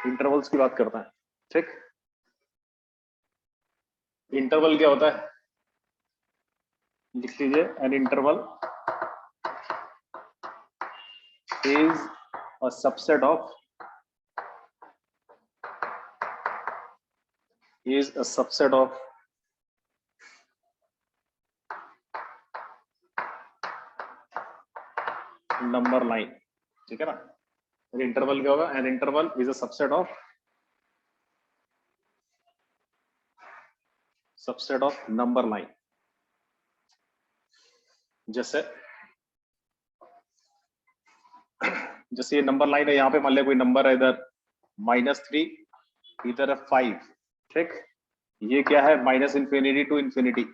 Intervals की बात करते हैं। ठीक, इंटरवल क्या होता है, लिख लीजिए, an interval is a subset of number line. ठीक है ना, इंटरवल क्या होगा, an interval is a subset of number line. जैसे ये नंबर लाइन है, यहाँ पे मान लिया कोई नंबर है, इधर -3, इधर है 5। ठीक, ये क्या है, -इंफिनिटी टू इंफिनिटी,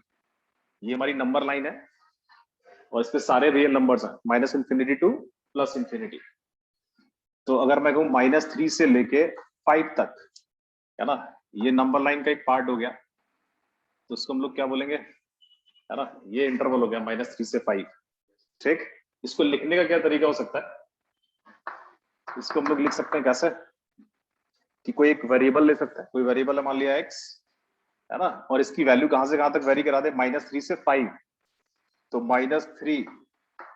ये हमारी नंबर लाइन है और इसके सारे रियल नंबर्स हैं, -इंफिनिटी टू +इंफिनिटी। तो अगर मैं कहूँ -3 से लेके 5 तक, है ना, ये नंबर लाइन का एक पार्ट हो गया, तो उसको हम लोग क्या बोलेंगे, है ना, ये इंटरवल हो गया -3 से 5। ठीक, इसको लिखने का क्या तरीका हो सकता है, इसको हम लोग लिख सकते हैं कैसे, कि कोई एक वेरिएबल ले सकता है, कोई वेरिएबल है मान लिया x, है ना, और इसकी वैल्यू कहां से कहां तक वेरी करा दे, -3 से 5। तो -3,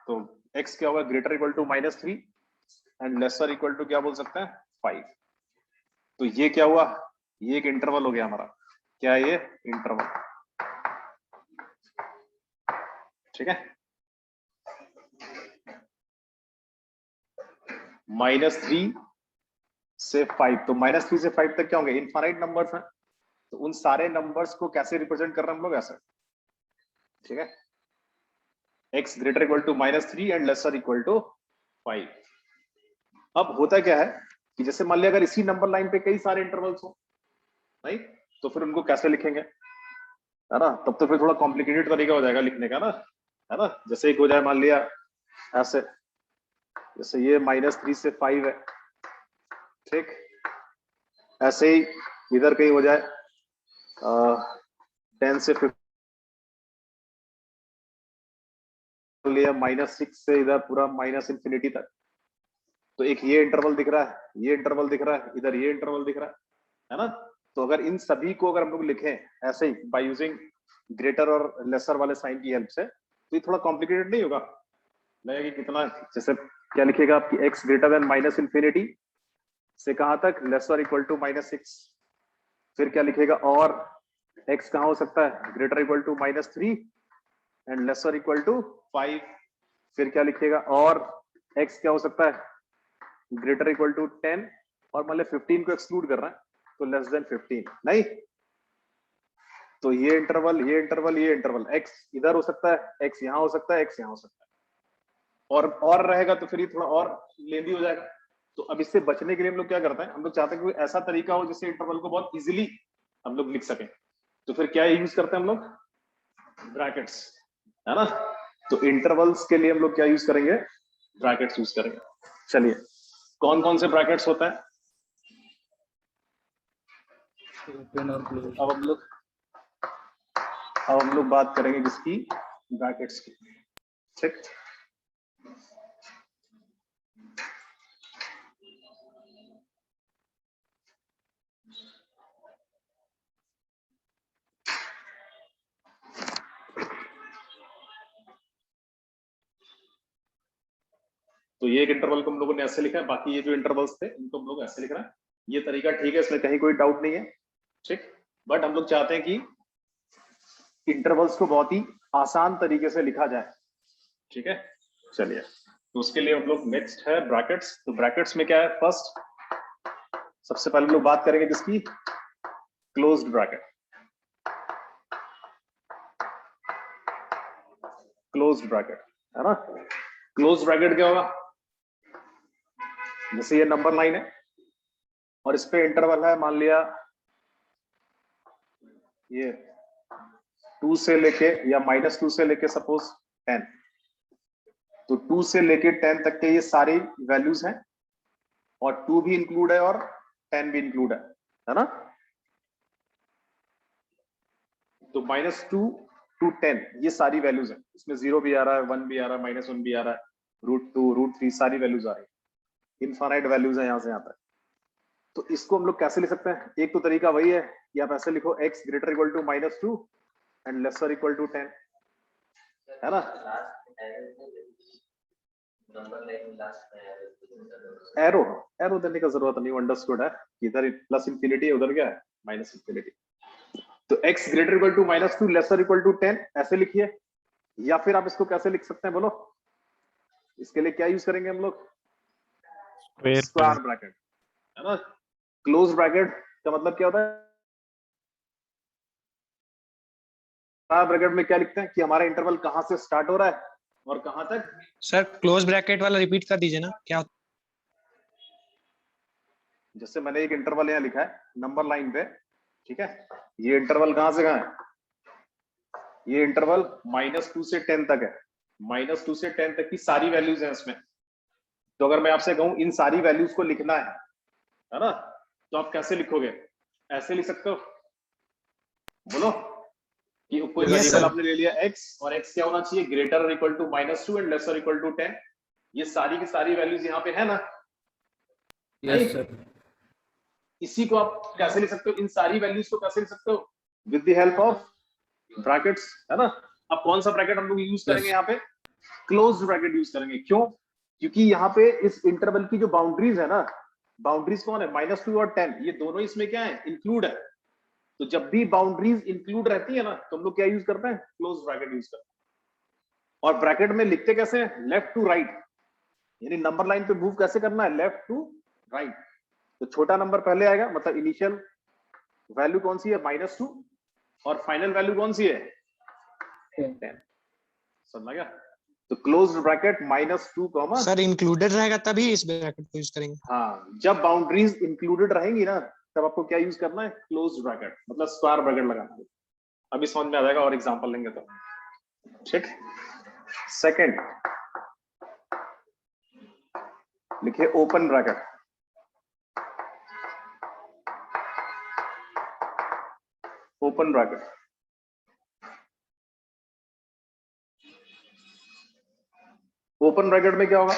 तो x क्या होगा, greater equal to -3 and lesser equal to क्या बोल सकते हैं, 5। तो ये क्या हुआ, ये एक इंटरवल हो गया हमारा, क्या है ये, इंटरवल। ठीक है, -3 से 5, तो -3 से 5 तक क्या होंगे, इनफाइनाइट नंबर्स हैं, तो उन सारे नंबर्स को कैसे रिप्रेजेंट कर रहे हैं हम लोग, ऐसे। ठीक है, x greater equal to -3 and lesser equal to 5। अब होता क्या है कि जैसे मान लिया अगर इसी नंबर लाइन पे कई सारे इंटरवल्स हो, नहीं, तो फिर उनको कैसे लिखेंगे, है ना, तब तो फिर थोड़ा कॉम्प्लिकेटेड तरीका हो जाएगा लिखने का ना, है ना। जैसे एक हो जाए मान लिया ऐसे, जैसे ये -3 से 5 है। ठीक, ऐसे ही इधर कहीं हो जाए 10 से 15 लिया, -6 से इधर पूरा -इंफिनिटी तक। तो एक ये इंटरवल दिख रहा है, ये इंटरवल दिख रहा है, इधर ये इंटरवल दिख रहा है ना। तो अगर इन सभी को अगर हम लोग लिखें ऐसे ही बाय यूजिंग ग्रेटर और लेसर वाले साइन की हेल्प से, तो ये थोड़ा कॉम्प्लिकेटेड नहीं होगा, लगेगा कि कितना, जैसे क्या लिखेगा आपकी x ग्रेटर देन -इंफिनिटी से कहां तक, लेसर इक्वल टू -6। फिर क्या लिखेगा, और x कहां हो सकता है, greater equal to -3 and lesser equal to 5। फिर क्या लिखेगा, और x क्या हो सकता है, ग्रेटर इक्वल टू 10, और मान लो 15 को एक्सक्लूड कर रहा है, तो लेस देन 15 नहीं। तो ये इंटरवल, ये इंटरवल, ये इंटरवल, x इधर हो सकता है, x यहां हो सकता है, x यहां हो सकता है, और रहेगा तो फिर ये थोड़ा और लेंदी हो जाएगा। तो अब इससे बचने के लिए हम लोग क्या करते हैं, हम लोग चाहते हैं कि ऐसा तरीका हो जिससे इंटरवल को बहुत इजीली हम लोग लिख सकें। तो फिर क्या यूज करते हैं हम लोग, ब्रैकेट्स, है ना। तो इंटरवल्स के लिए हम लोग क्या यूज करेंगे, ब्रैकेट्स यूज करेंगे। चलिए, कौन कौन से ब्रैकेट्स होते हैं, ओपन और क्लोज। अब हम लोग बात करेंगे किसकी, ब्रैकेट्स की। ठीक, तो ये एक इंटरवल को हम लोगों ने ऐसे लिखा है, बाकी ये जो इंटरवल्स थे इनको हम लोग ऐसे लिख रहे हैं। ये तरीका ठीक है, इसमें कहीं कोई डाउट नहीं है। ठीक, बट हम लोग चाहते हैं कि इंटरवल्स को बहुत ही आसान तरीके से लिखा जाए। ठीक है, चलिए, तो उसके लिए हम लोग नेक्स्ट है ब्रैकेट्स। तो ब्रैकेट्स में क्या है, फर्स्ट सबसे पहले हम लोग बात करेंगे किसकी, क्लोज्ड ब्रैकेट। क्लोज्ड ब्रैकेट, है ना। क्लोज्ड ब्रैकेट क्या होगा, जैसे ये नंबर लाइन है और इस पे इंटरवल है मान लिया ये 2 से लेके या -2 से लेके सपोज 10। तो 2 से लेके 10 तक के ये सारी वैल्यूज हैं, और 2 भी इंक्लूड है और 10 भी इंक्लूड है ना। तो -2 to 10 ये सारी वैल्यूज हैं, इसमें 0 भी आ रहा है, 1 भी आ रहा है, -1 भी आ रहा है, √2 √3 सारी वैल्यूज आ रही है, इनफाइनाइट वैल्यूज है यहां से यहां तक। तो इसको हम लोग कैसे लिख सकते हैं? एक तो तरीका वही है कि आप ऐसे लिखो x greater equal to -2 and lesser equal to 10, है ना? एरो एरो देने का जरूरत नहीं, अंडरस्टूड है, इधर प्लस इंफिनिटी है, उधर क्या है माइनस इंफिनिटी। तो x greater equal to -2 lesser equal to 10 ऐसे लिखिए, या फिर आप इसको कैसे लिख सकते हैं बोलो? इसके लिए क्या यूज करेंगे हम लोग? स्क्वायर ब्रैकेट, है ना? क्लोज ब्रैकेट का मतलब क्या होता है? स्क्वायर ब्रैकेट में क्या लिखते हैं कि हमारा इंटरवल कहां से स्टार्ट हो रहा है और कहां तक? सर क्लोज ब्रैकेट वाला रिपीट कर दीजिए ना, क्या होता जैसे मैंने एक इंटरवल यहाँ लिखा है नंबर लाइन पे, ठीक है? ये इंटरवल कहां से कहां है? ये इंटरवल -2 से 10 तक है। -2 से 10 तक की सारी वैल्यूज हैं इसमें। तो अगर मैं आपसे कहूं इन सारी वैल्यूज को लिखना है ना, तो आप कैसे लिखोगे? ऐसे लिख सकते हो, बोलो कि कोई वेरिएबल आपने ले लिया x, और x क्या होना चाहिए? Greater equal to -2 and lesser equal to 10। ये सारी की सारी वैल्यूज यहाँ पे है ना? Yes sir. इसी को आप कैसे लिख सकते हो? इन सारी वैल्यूज को कैसे लिख सकते हो? With the help of brackets, है ना? अब कौन सा ब्रैकेट हम लोग यूज करेंगे? यहाँ पे क्लोज ब्रैकेट यूज करेंगे। क्यों? क्योंकि यहाँ पे इस इंटरवल की जो बाउंड्रीज है ना, बाउंड्रीज कौन है? -2 और 10, ये दोनों इसमें क्या है? इंक्लूड है। तो जब भी बाउंड्रीज इंक्लूड रहती है ना, तो हम लोग क्या यूज करते हैं? क्लोज ब्रैकेट यूज करते हैं। और ब्रैकेट में लिखते कैसे हैं? लेफ्ट टू राइट, यानी नंबर लाइन पे मूव कैसे करना है? Left to right. तो छोटा नंबर पहले आएगा, मतलब इनिशियल वैल्यू कौन सी है? -2, और फाइनल वैल्यू कौन सी है? 10। समझ गया? तो close bracket -2 comma, sir included रहेगा तभी इस ब्रैकेट को यूज करेंगे। हाँ, जब बाउंड्रीज इंक्लूडेड रहेंगी ना, तब आपको क्या यूज करना है? क्लोज ब्रैकेट, मतलब स्क्वायर ब्रैकेट लगाना है। अभी समझ में आ जाएगा, और एग्जांपल लेंगे तो, ठीक। सेकंड लिखिए open bracket. Open bracket, open bracket में क्या होगा?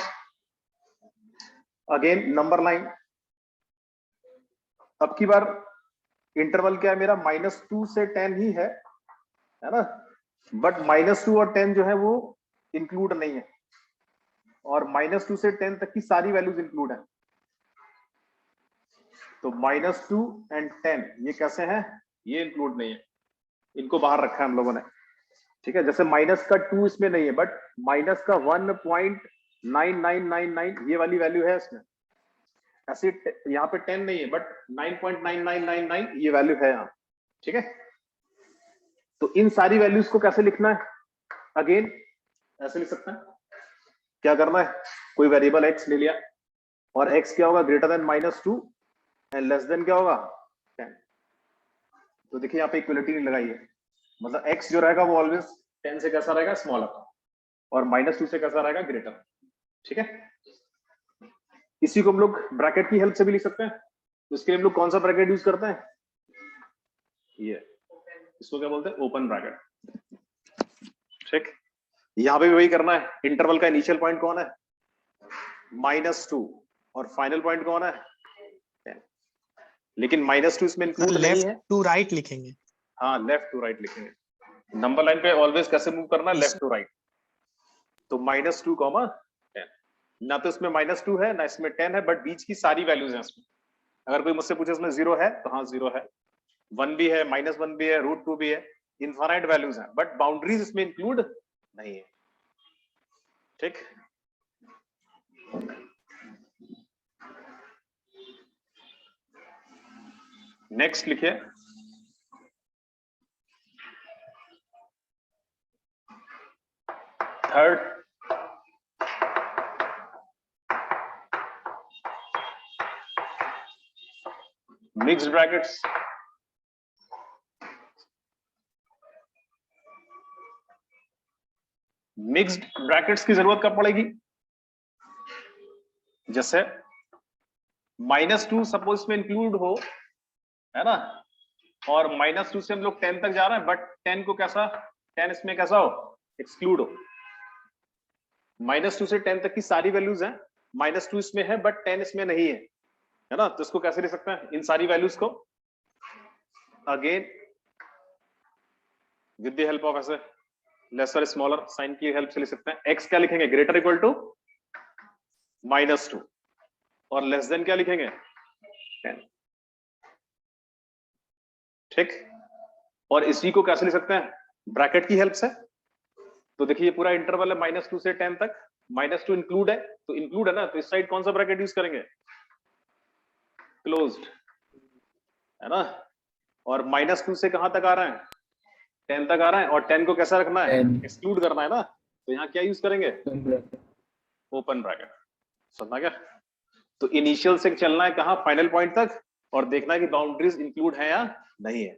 Again number line. अब की बार इंटरवल क्या है मेरा? -2 से 10 ही है ना? बट -2 और 10 जो है वो इंक्लूड नहीं है, और -2 से 10 तक की सारी वैल्यूज इंक्लूड है। तो -2 एंड 10 ये कैसे हैं? ये इंक्लूड नहीं है, इनको बाहर रखा है हम लोगों ने, ठीक है? जैसे माइनस का 2 इसमें नहीं है, बट माइनस का 1.9999 ये वाली वैल्यू है इसमें। ऐसे यहाँ पे 10 नहीं है, बट 9.9999 ये वैल्यू है यहाँ, ठीक है? तो इन सारी वैल्यूज को कैसे लिखना है? अगेन ऐसे लिख सकते हैं। क्या करना है? कोई वेरिएबल x ले लिया, और x क्या होगा? Greater than -2 and less than क्या होगा? 10। तो देखिए यहाँ पे इक्वलिटी नहीं लगाई है, मतलब x जो रहेगा वो ऑलवेज 10 से कैसा रहेगा? स्मॉलर, और -2 से कैसा रहेगा? ग्रेटर, ठीक है? इसी को हम लोग ब्रैकेट की हेल्प से भी लिख सकते हैं। तो इसके लिए हम लोग कौन सा ब्रैकेट यूज करते हैं? ये, इसको क्या बोलते हैं? ओपन ब्रैकेट, ठीक। यहां पे भी वही करना है। इंटरवल का इनिशियल पॉइंट कौन है? -2, और फाइनल पॉइंट कौन है? 10। लेकिन -2 इसमें इंक्लूड नहीं है। लेफ्ट टू राइट लिखेंगे। हाँ, लेफ्ट टू राइट लिखेंगे। नंबर लाइन पे ऑलवेज कैसे मूव करना है? Left to right. तो -2, 10, ना तो इसमें -2 है ना इसमें 10 है, बट बीच की सारी वैल्यूज हैं इसमें। अगर कोई मुझसे पूछे इसमें 0 है, तो हाँ 0 है, 1 भी है, -1 भी है, √2 भी है, इनफाइनाइट वैल्यूज हैं, बट बाउंड्रीज इसमें इंक्लूड नहीं है, ठीक। नेक्स्ट लिखिए third, mixed brackets. Mixed brackets की जरूरत कब पड़ेगी? जैसे -2 सपोज में इंक्लूड हो, है ना, और -2 से हम लोग 10 तक जा रहे हैं, बट 10 को कैसा, 10 इसमें कैसा हो? एक्सक्लूड हो। -2 से 10 तक की सारी वैल्यूज हैं, -2 इसमें है बट 10 इसमें नहीं है, है ना? तो इसको कैसे लिख सकते हैं इन सारी वैल्यूज को? Again with the help of ऐसे लेसर स्मॉलर साइन की हेल्प से लिख सकते हैं। x क्या लिखेंगे? ग्रेटर इक्वल टू -2 और लेस देन क्या लिखेंगे? 10। ठीक। और इसी को कैसे लिख सकते हैं? ब्रैकेट की हेल्प से। तो देखिए ये पूरा इंटरवल है -2 से 10 तक, -2 इंक्लूड है, तो इंक्लूड है ना, तो इस साइड कौन सा ब्रैकेट यूज करेंगे? क्लोज्ड, है ना? और -2 से कहां तक आ रहा है? 10 तक आ रहा है, और 10 को कैसा रखना है? 10 एक्सक्लूड करना है ना, तो यहाँ क्या यूज करेंगे? bracket. Open bracket. समझना क्या? तो इनिशियल से चलना है कहां? फाइनल पॉइंट तक, और देखना है कि बाउंड्रीज इंक्लूड है या नहीं है।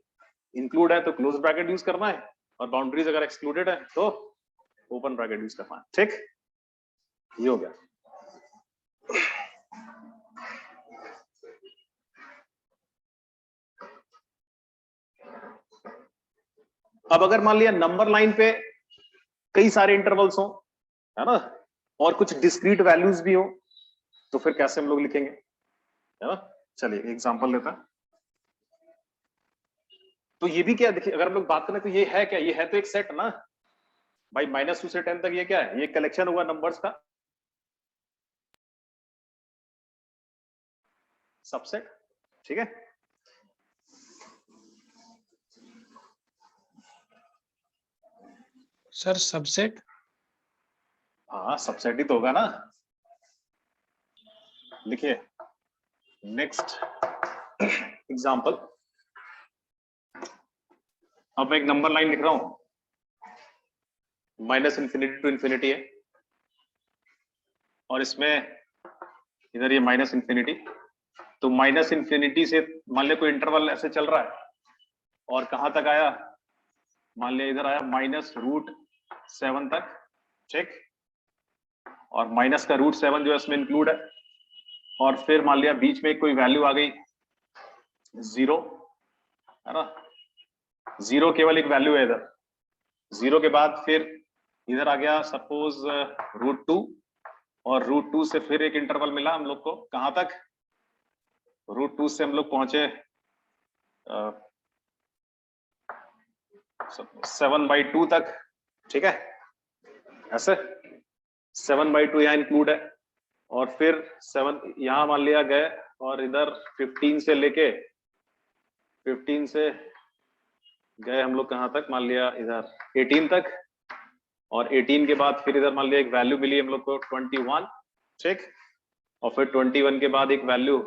इंक्लूड है तो क्लोज ब्रैकेट यूज करना है, और बाउंड्रीज अगर एक्सक्लूडेड है तो ओपन ब्रैकेट यूज करना है। ठीक, ये हो गया। अब अगर मान लिया नंबर लाइन पे कई सारे इंटरवल्स हो, है ना, और कुछ डिस्क्रीट वैल्यूज भी हो, तो फिर कैसे हम लोग लिखेंगे, है ना? चलिए एग्जांपल लेता है। तो ये भी क्या, देखिए अगर हम लोग बात करें तो ये है क्या? ये है तो एक सेट ना भाई, -2 से 10 तक ये क्या है? ये कलेक्शन हुआ नंबर्स का सबसेट। ठीक है, सर सबसेट? हाँ सबसेट ही तो होगा ना। देखिए नेक्स्ट एग्जांपल, अब मैं एक नंबर लाइन लिख रहा हूं, -∞ टू इंफिनिटी है, और इसमें इधर ये -∞, तो -∞ से मान लिया कोई इंटरवल ऐसे चल रहा है, और कहां तक आया? मान लिया इधर आया -√7 तक। ठीक, और माइनस का √7 जो है इसमें इंक्लूड है, और फिर मान लिया बीच में कोई वैल्यू आ गई 0, है ना? 0 केवल एक वैल्यू है इधर। 0 के बाद फिर इधर आ गया सपोज √2, और √2 से फिर एक इंटरवल मिला हम लोग को, कहां तक? √2 से हम लोग पहुंचे 7/2 तक। ठीक है, ऐसे 7/2 यहाँ इंक्लूड है, और फिर 7 यहां मान लिया गए, और इधर 15 से लेके 15 से गए हम लोग कहां तक? मान लिया इधर 18 तक, और 18 के बाद फिर इधर मान लिया एक वैल्यू मिली हम लोग को 21। ठीक, और फिर 21 के बाद एक वैल्यू,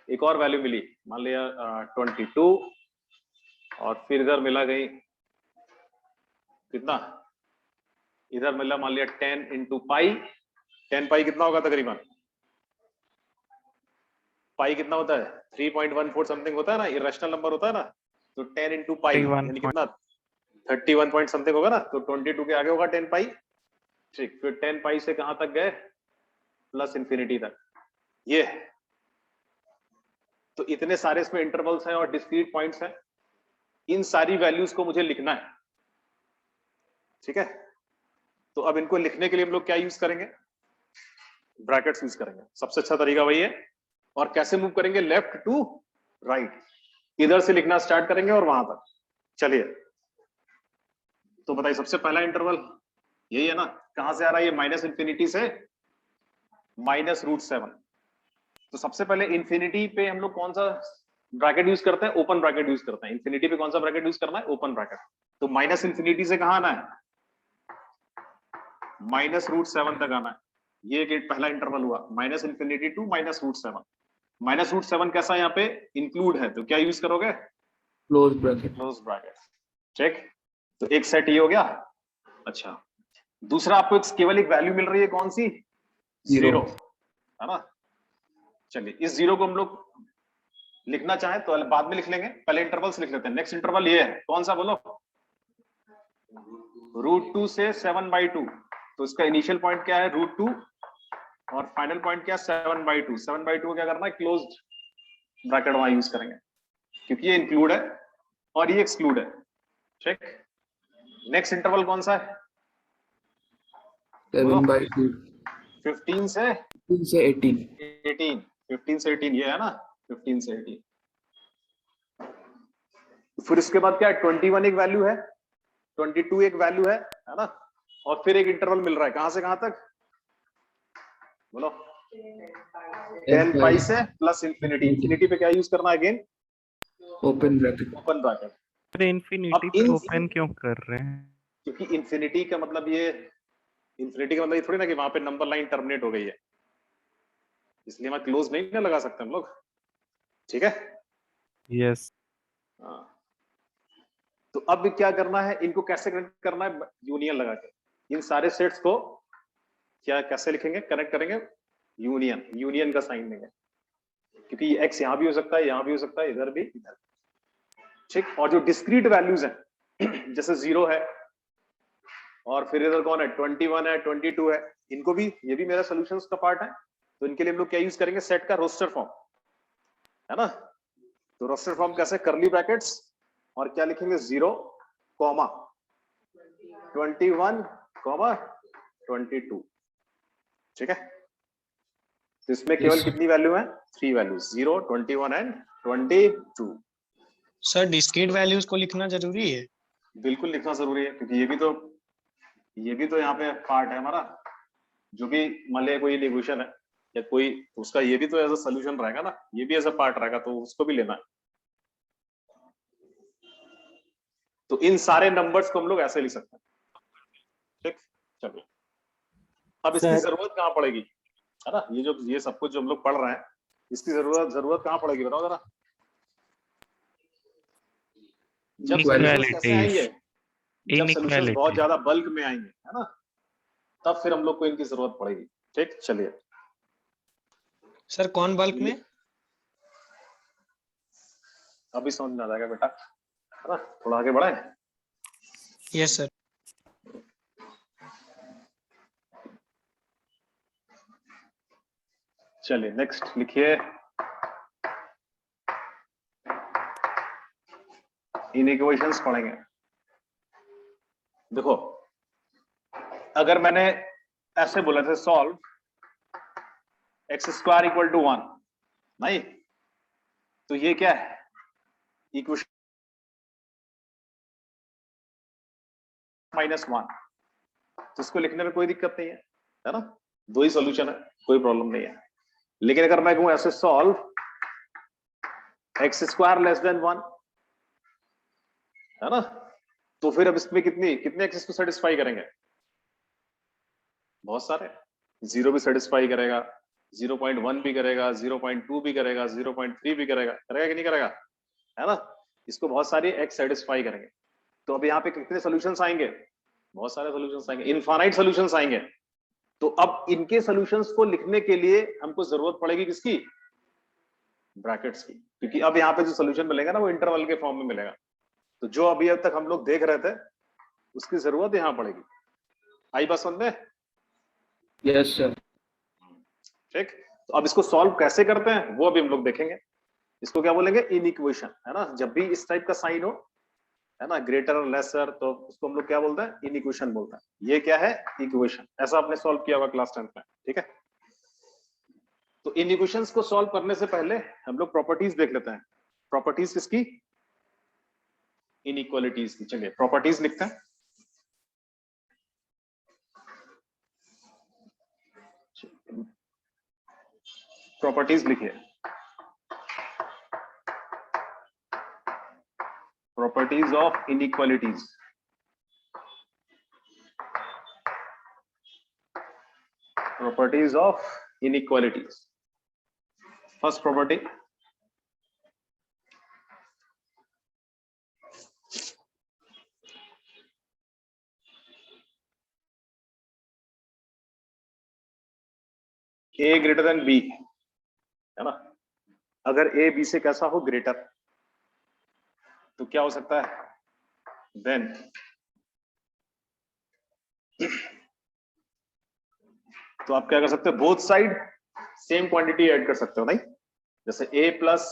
एक और वैल्यू मिली मान लिया 22, और फिर इधर मिला गई कितना? इधर मिला मान लिया 10 × पाई। 10 पाई कितना होगा तकरीबन? पाई कितना होता है? 3.14 समथिंग होता है ना, इरेशनल नंबर होता है ना, तो 10 × पाई यानी कितना? 31 पॉइंट समथिंग होगा ना, तो 22 के आगे होगा 10 पाई। ठीक, फिर 10 पाई से कहां तक गए? +∞ तक। ये है। तो इतने सारे इसमें इंटरवल्स हैं और डिस्क्रीट पॉइंट्स हैं, इन सारी वैल्यूज को मुझे लिखना है। ठीक है, तो अब इनको लिखने के लिए हम लोग क्या यूज करेंगे? ब्रैकेट्स यूज करेंगे, सबसे अच्छा तरीका वही है। और कैसे मूव करेंगे? लेफ्ट टू राइट, इधर से लिखना स्टार्ट करेंगे और वहां तक। चलिए, तो बताइए सबसे पहला इंटरवल यही है ना, कहां से आ रहा है? ये -∞ से -√7। तो सबसे पहले इंफिनिटी पे हम लोग कौन सा ब्रैकेट यूज करते हैं? ओपन ब्रैकेट यूज करते हैं। इंफिनिटी पे कौन सा ब्रैकेट यूज करना है? Open bracket. तो -∞ से कहां आना है? -√7 तक आना है। ये एक पहला इंटरवल हुआ, -∞ टू -√7। -√7 कैसा यहाँ पे इंक्लूड है, तो क्या यूज करोगे? Close bracket. Close bracket. ठीक, तो एक सेट ये हो गया। अच्छा, दूसरा आपको केवल एक वैल्यू मिल रही है, कौन सी? 0, है ना? चलिए, इस 0 को हम लोग लिखना चाहें तो बाद में लिख लेंगे, पहले इंटरवल्स लिख लेते हैं। नेक्स्ट इंटरवल ये है, कौन सा बोलो? √2 से 7/2। तो इसका इनिशियल पॉइंट क्या है? √2, और फाइनल पॉइंट क्या? 7/2। 7/2 को क्या करना है? क्लोज्ड ब्रैकेट वहां यूज करेंगे, क्योंकि ये इंक्लूड है और ये एक्सक्लूड है। ठीक, नेक्स्ट इंटरवल कौन सा है? 7/2. 15 से 15 से 18. 18। 15 से 18 ये है ना, 15 से 18। फिर इसके बाद क्या है, 21 एक वैल्यू है, 22 एक वैल्यू है ना, और फिर एक इंटरवल मिल रहा है कहां से कहां तक, बोलो 10 पाई से प्लस इंफिनिटी। इंफिनिटी पे क्या यूज करना है again, open bracket. Open bracket. अरे इन्फिनिटी पे ओपन क्यों कर रहे हैं? क्योंकि इंफिनिटी का मतलब ये, इंफिनिटी का मतलब ये थोड़ी ना कि वहां पे नंबर लाइन टर्मिनेट हो गई है, इसलिए मैं क्लोज नहीं ना लगा सकते हम लोग, ठीक है। यस। हाँ। तो अब क्या करना है, इनको कैसे कनेक्ट करना है, यूनियन लगा के इन सारे सेट्स को क्या कैसे लिखेंगे, कनेक्ट करेंगे, यूनियन, यूनियन का साइन देंगे, क्योंकि एक्स यहां भी हो सकता है, यहां भी हो सकता है, इधर भी, इधर, ठीक। और जो डिस्क्रीट वैल्यूज हैं जैसे 0 है, और फिर इधर कौन है, 21 है, 22 है, इनको भी, ये भी मेरा सॉल्यूशंस का पार्ट है, तो इनके लिए हम लोग क्या यूज करेंगे, सेट का रोस्टर फॉर्म, है ना। तो रोस्टर फॉर्म कैसे, करली ब्रैकेट्स और क्या लिखेंगे, 0, 21, 22, ठीक है। तो इसमें केवल Yes. कितनी वैल्यू है, 3 value, 0, 21 and 22। Sir discrete values को लिखना जरूरी है? बिल्कुल लिखना जरूरी है, क्योंकि ये भी तो यहाँ पे पार्ट है हमारा, जो भी मान लिया कोई इक्वेशन है या कोई, उसका ये भी तो एज अ सोल्यूशन रहेगा ना, ये भी एज अ पार्ट रहेगा, तो उसको भी लेना है। तो इन सारे नंबर्स को हम लोग ऐसे लिख सकते हैं, ठीक। चलिए, अब इसकी जरूरत कहाँ पड़ेगी, है ना, ये सब कुछ जो हम लोग पढ़ रहे हैं, इसकी जरूरत कहाँ पड़ेगी, बताओ जरा। जब सॉल्यूशंस कैसे आएंगे, जब सॉल्यूशंस बहुत ज्यादा बल्क में आएंगे, है ना, तब फिर हम लोग को इनकी जरूरत पड़ेगी, ठीक। चलिए सर कौन बल्क में? अभी समझ में आ जाएगा बेटा, है ना, थोड़ा आगे बढ़े। Yes sir. चलिए नेक्स्ट लिखिए, इन इक्वेशंस पढ़ेंगे। देखो, अगर मैंने ऐसे बोला था सॉल्व x² इक्वल टू 1, नहीं, तो ये क्या है, इक्वेशन -1, तो इसको लिखने में कोई दिक्कत नहीं है ना, 2 ही सॉल्यूशन है, कोई प्रॉब्लम नहीं है। लेकिन अगर मैं कहूं ऐसे सॉल्व x² लेस देन 1, है ना, तो फिर अब इसमें कितने एक्सेस को सेटिस्फाई करेंगे, बहुत सारे, 0 भी सेटिस्फाई करेगा, 0.1 भी करेगा, 0.2 भी करेगा, 0.3 भी करेगा कि नहीं करेगा, है ना, इसको बहुत सारी एक्स सेटिस्फाई करेंगे। तो अब यहाँ पे कितने सॉल्यूशंस आएंगे, बहुत सारे सॉल्यूशंस आएंगे, इनफाइनाइट सॉल्यूशंस आएंगे। तो अब इनके सॉल्यूशंस को लिखने के लिए हमको जरूरत पड़ेगी किसकी, ब्रैकेट्स की, क्योंकि अब यहाँ पे जो सॉल्यूशन मिलेगा ना वो इंटरवल के फॉर्म में मिलेगा। तो जो अभी अब तक हम लोग देख रहे थे उसकी जरूरत यहाँ पड़ेगी। आई बात समझ में? Yes sir. ठीक, तो अब इसको सॉल्व कैसे करते हैं वो अभी हम लोग देखेंगे। इसको क्या बोलेंगे, इन इक्वेशन, है ना, जब भी इस टाइप का साइन हो, है ना, ग्रेटर और लेसर, तो उसको हम लोग क्या बोलते हैं, इन इक्वेशन बोलते हैं। ये क्या है, इक्वेशन, ऐसा आपने सॉल्व किया होगा क्लास 10 में, ठीक है। तो इन इक्वेशंस को सॉल्व करने से पहले हम लोग प्रॉपर्टीज देख लेते हैं। प्रॉपर्टीज किसकी, इनइक्वालिटीज की। चलिए प्रॉपर्टीज लिखते हैं। प्रॉपर्टीज लिखिए, properties of inequalities. Properties of inequalities. First property, A greater than B, है ना। अगर ए बी से कैसा हो, ग्रेटर, तो क्या हो सकता है, देन तो आप क्या कर सकते हो, both side same quantity add कर सकते हो, नहीं, जैसे ए प्लस,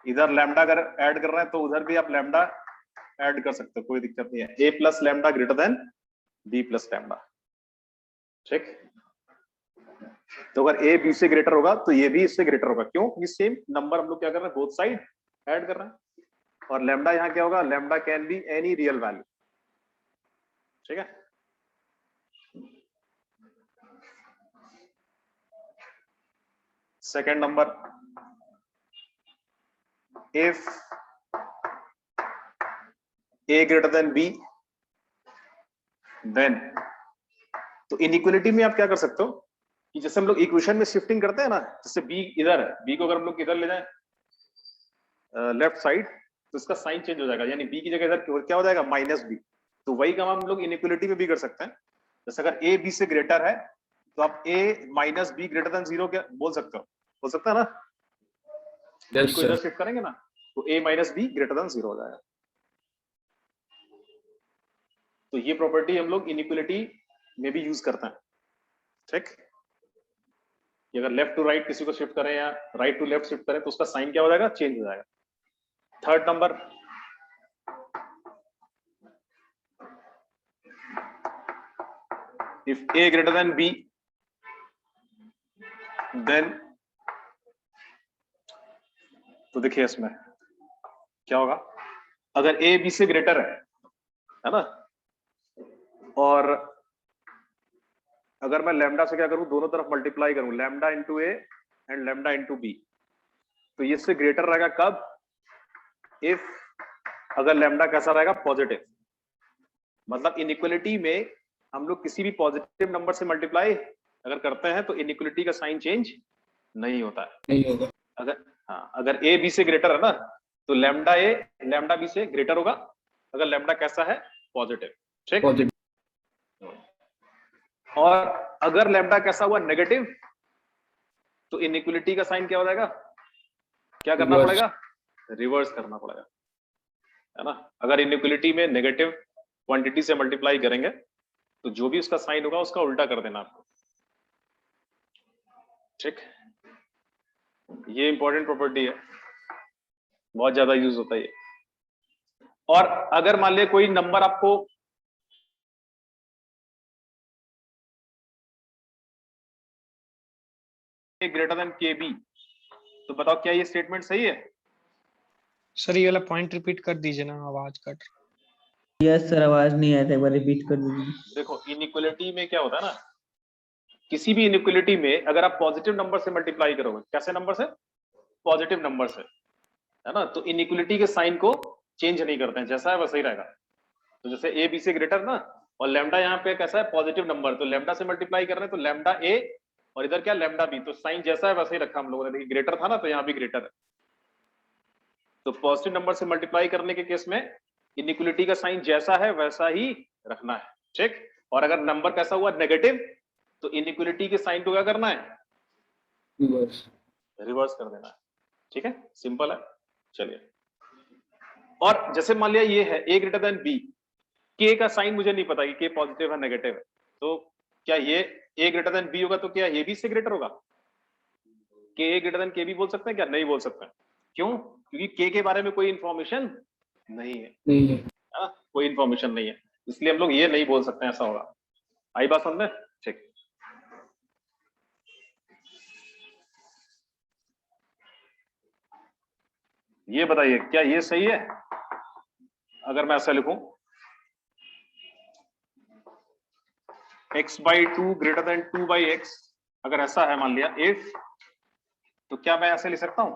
इधर लैम्डा अगर ऐड कर रहे हैं तो उधर भी आप लैम्डा ऐड कर सकते हो, कोई दिक्कत नहीं है। A plus lambda greater than B plus lambda, ठीक। तो अगर ए बी से ग्रेटर होगा तो ये भी इससे ग्रेटर होगा। क्यों? ये सेम नंबर हम लोग क्या कर रहे हैं, बोथ साइड ऐड कर रहे हैं। और लैम्डा यहाँ क्या होगा, lambda can be any real value. ठीक है, second number, if A greater than B then, तो इनइक्वलिटी में आप क्या कर सकते हो कि जैसे हम लोग इक्वेशन में शिफ्टिंग करते हैं ना, जैसे बी इधर है, बी को अगर हम लोग इधर ले जाए लेफ्ट साइड, तो इसका साइन चेंज हो जाएगा, यानी बी की जगह इधर क्या हो जाएगा, माइनस बी। तो वही काम हम लोग इनइक्वलिटी में भी कर सकते हैं। जैसे अगर ए बी से ग्रेटर है तो आप A minus B greater than zero क्या बोल सकते हो, हो सकता है ना। Yes, इसको इधर sir. शिफ्ट करेंगे ना तो A minus B greater than zero हो जाएगा। तो ये प्रॉपर्टी हम लोग इनइक्वलिटी में भी यूज करते हैं। ठीक, कि अगर लेफ्ट टू राइट किसी को शिफ्ट करें या राइट टू लेफ्ट शिफ्ट करें तो उसका साइन क्या हो जाएगा, चेंज हो जाएगा। Third number, if A greater than B then, तो देखिए इसमें क्या होगा, अगर ए बी से ग्रेटर है ना, और अगर मैं लैम्डा से क्या करूं, दोनों तरफ मल्टीप्लाई करूं, lambda into A and lambda into B, तो ये से ग्रेटर रहेगा कब, इफ अगर लैम्डा कैसा रहेगा, पॉजिटिव। मतलब इनइक्वलिटी में हम लोग किसी भी पॉजिटिव नंबर से मल्टीप्लाई अगर करते हैं तो इनइक्वलिटी का साइन चेंज नहीं होता है। नहीं होगा। अगर हाँ, अगर ए बी से ग्रेटर है ना तो लैम्डा ए लैम्डा बी से ग्रेटर होगा अगर लैम्डा कैसा है, पॉजिटिव। ठीक, Positive. और अगर लैम्डा कैसा हुआ, नेगेटिव, तो इनइक्वलिटी का साइन क्या हो जाएगा, क्या करना Reverse. पड़ेगा, रिवर्स करना पड़ेगा, है ना। अगर इनइक्वलिटी में नेगेटिव क्वांटिटी से मल्टीप्लाई करेंगे तो जो भी उसका साइन होगा उसका उल्टा कर देना आपको। ठीक, ये इंपॉर्टेंट प्रॉपर्टी है, बहुत ज्यादा यूज होता है ये। और अगर मान लिया कोई नंबर आपको ग्रेटर देन के बी, तो बताओ क्या ये स्टेटमेंट सही है। सर ये वाला पॉइंट रिपीट कर दीजिए ना, आवाज कट रही। यस सर, आवाज नहीं आया था, एक बार रिपीट कर दीजिए। देखो इनइक्वलिटी में क्या होता है ना, किसी भी इनइक्वलिटी में अगर आप पॉजिटिव नंबर से मल्टीप्लाई करोगे, कैसे नंबर से, पॉजिटिव नंबर से, है ना, तो इनइक्वलिटी के साइन को चेंज नहीं करते हैं, जैसा है वैसा ही रहेगा। तो जैसे ए बी से ग्रेटर ना, और लैम्डा यहाँ पे कैसा है, पॉजिटिव नंबर, तो लैम्डा से मल्टीप्लाई कर रहे हैं तो लैम्डा ए और इधर क्या, लैम्डा बी, तो साइन जैसा है वैसा ही रखा हम लोगों ने। देखिए ग्रेटर था ना तो यहाँ भी ग्रेटर है। तो पॉजिटिव नंबर से मल्टीप्लाई करने के केस में इनइक्वलिटी का साइन जैसा है वैसा ही रखना है। ठीक, और अगर नंबर कैसा हुआ, नेगेटिव, तो इनइक्वलिटी के साइन को क्या करना है, Reverse. रिवर्स कर देना है। ठीक है, सिंपल है। चलिए, और जैसे मान लिया ये है ए ग्रेटर देन बी, के का साइन मुझे नहीं पता कि के पॉजिटिव है नेगेटिव है, तो क्या ये ए ग्रेटर देन बी होगा तो क्या ये बी से ग्रेटर होगा, के ए ग्रेटर देन के बी बोल सकते हैं क्या, नहीं बोल सकते हैं। क्यों? क्योंकि के बारे में कोई इंफॉर्मेशन नहीं है, नहीं है। कोई इंफॉर्मेशन नहीं है, इसलिए हम लोग ये नहीं बोल सकते हैं ऐसा होगा। आई बात समझ में? ठीक, ये बताइए क्या ये सही है। अगर मैं ऐसा लिखूं x/2 ग्रेटर देन 2/x, अगर ऐसा है मान लिया इफ, तो क्या मैं ऐसे लिख सकता हूं,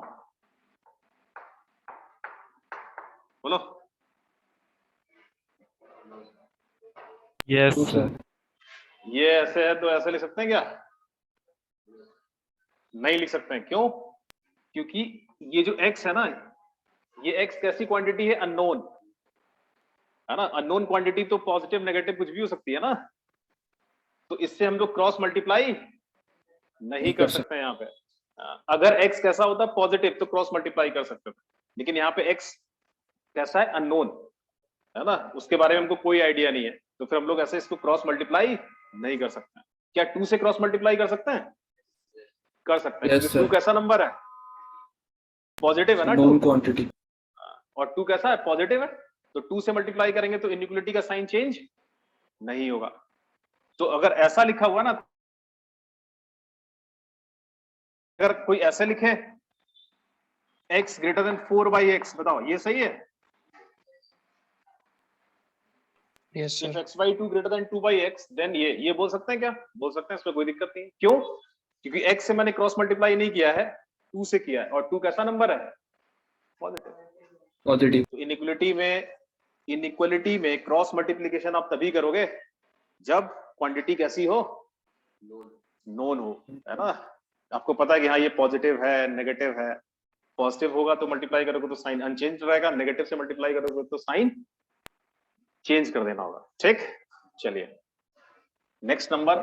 बोलो। Yes sir. ये ऐसे है तो ऐसे लिख सकते हैं क्या, नहीं लिख सकते हैं। क्यों? क्योंकि ये जो x है ना, ये x कैसी क्वांटिटी है, अननोन, है ना। अननोन क्वांटिटी तो पॉजिटिव नेगेटिव कुछ भी हो सकती है ना, तो इससे हम लोग क्रॉस मल्टीप्लाई नहीं कर सकते हैं यहाँ पे। अगर x कैसा होता पॉजिटिव तो क्रॉस मल्टीप्लाई कर सकते थे, लेकिन यहाँ पे x कैसा है, अननोन, है ना, उसके बारे में हमको कोई आइडिया नहीं है, तो फिर हम लोग ऐसे इसको क्रॉस मल्टीप्लाई नहीं कर सकते हैं। क्या 2 से क्रॉस मल्टीप्लाई कर सकते हैं? कर सकते हैं। Yes, 2 sir. कैसा नंबर है, पॉजिटिव है ना 2, Known quantity. और 2 कैसा है, पॉजिटिव है, तो 2 से मल्टीप्लाई करेंगे तो इनइक्वलिटी का साइन चेंज नहीं होगा। तो अगर ऐसा लिखा हुआ ना अगर कोई ऐसे लिखे x ग्रेटर देन 4/x, बताओ ये सही है? Yes If sir. x by 2 greater than 2/x, then ये बोल सकते हैं क्या? बोल सकते हैं, इसमें कोई दिक्कत नहीं। क्यों? क्योंकि x से मैंने क्रॉस मल्टीप्लाई नहीं किया है, 2 से किया है, और 2 कैसा नंबर है? पॉजिटिव। पॉजिटिव। तो इनइक्वालिटी में क्रॉस मल्टीप्लिकेशन आप तभी करोगे जब क्वांटिटी कैसी हो? नोन हो, है ना? आपको पता है कि हाँ ये पॉजिटिव है, नेगेटिव है। पॉजिटिव होगा तो मल्टीप्लाई करोगे तो साइन अनचेंज रहेगा, नेगेटिव से मल्टीप्लाई करोगे तो साइन चेंज कर देना होगा। ठीक, चलिए नेक्स्ट नंबर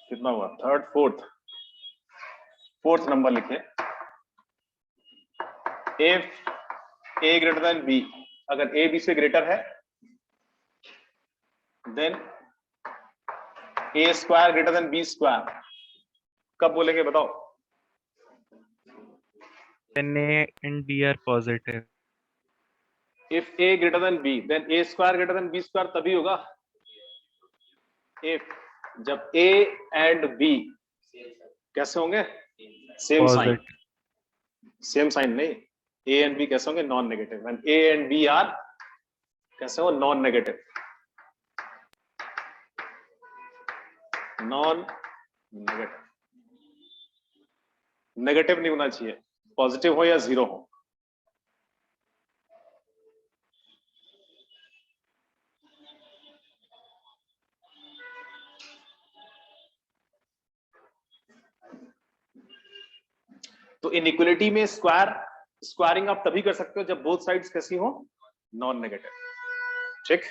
कितना हुआ? थर्ड, फोर्थ नंबर लिखिए। If a greater than b, अगर a b से ग्रेटर है then a square greater than b square, कब बोलेंगे बताओ? When A and B are positive. If a greater than b, then a square greater than b square तभी होगा if जब a and b कैसे होंगे? Same sign. Positive. Same sign नहीं, a and b कैसे होंगे? Non negative. And a and b are कैसे हो? Non negative. Non negative, negative नहीं होना चाहिए, पॉजिटिव हो या जीरो हो। तो इनइक्वालिटी में स्क्वायरिंग आप तभी कर सकते हो जब बोथ साइड्स कैसी हो? Non negative. ठीक,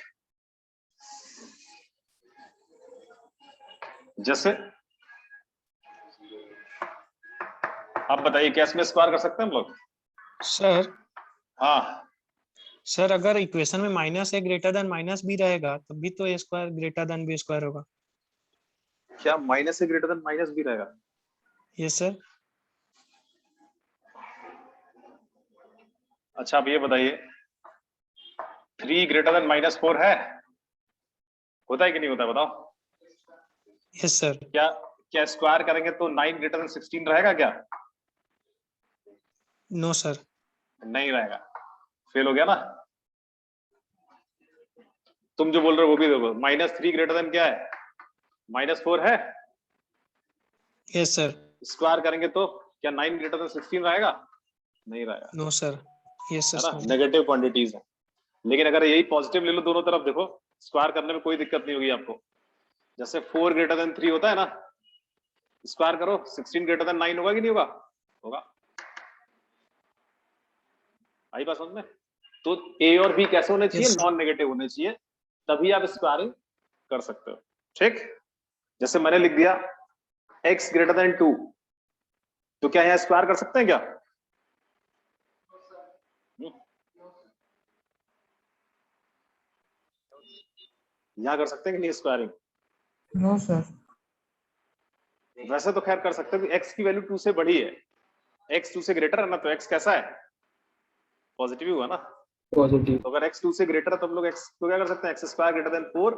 जैसे आप बताइए क्या इसमें स्क्वायर कर सकते हैं हम लोग? सर हाँ, सर अगर इक्वेशन में minus A greater than minus B रहेगा तब भी तो A square greater than B square होगा। क्या माइनस से ग्रेटर देन माइनस बी रहेगा? Yes sir. अच्छा आप ये बताइए 3 ग्रेटर देन -4 है? होता है कि नहीं होता है बताओ? Yes sir. क्या स्क्वायर करेंगे तो 9 ग्रेटर देन 16 रहेगा क्या? No sir. नहीं रहेगा, फेल हो गया ना। तुम जो बोल रहे हो वो भी देखो, -3 ग्रेटर देन क्या है? -4 है। Yes sir. स्क्वायर करेंगे तो क्या 9 ग्रेटर देन 16 रहेगा? नहीं रहेगा, नो सर। यस है सर। ना? नेगेटिव क्वांटिटीज है। लेकिन अगर यही पॉजिटिव ले लो दोनों तरफ, देखो स्क्वायर करने में कोई दिक्कत नहीं होगी आपको। जैसे 4 ग्रेटर देन 3 होता है ना, स्क्वायर करो 16 ग्रेटर देन 9 होगा कि नहीं होगा? होगा। आई बात समझ में? तो ए और बी कैसे होने चाहिए? Yes, नॉन नेगेटिव होने चाहिए, तभी आप स्क्वायरिंग कर सकते हो। ठीक, जैसे मैंने लिख दिया x ग्रेटर देन 2, तो क्या यहां स्क्वायर कर सकते हैं क्या? यहां कर सकते हैं कि नहीं स्क्वायरिंग? No sir. वैसे तो खैर कर सकते हैं, x की वैल्यू 2 से बड़ी है, x 2 से ग्रेटर है ना, तो x कैसा है? पॉजिटिव हुआ ना। पॉजिटिव। तो अगर x 2 से ग्रेटर है तो हम लोग x को क्या कर सकते हैं? x स्क्वायर ग्रेटर देन 4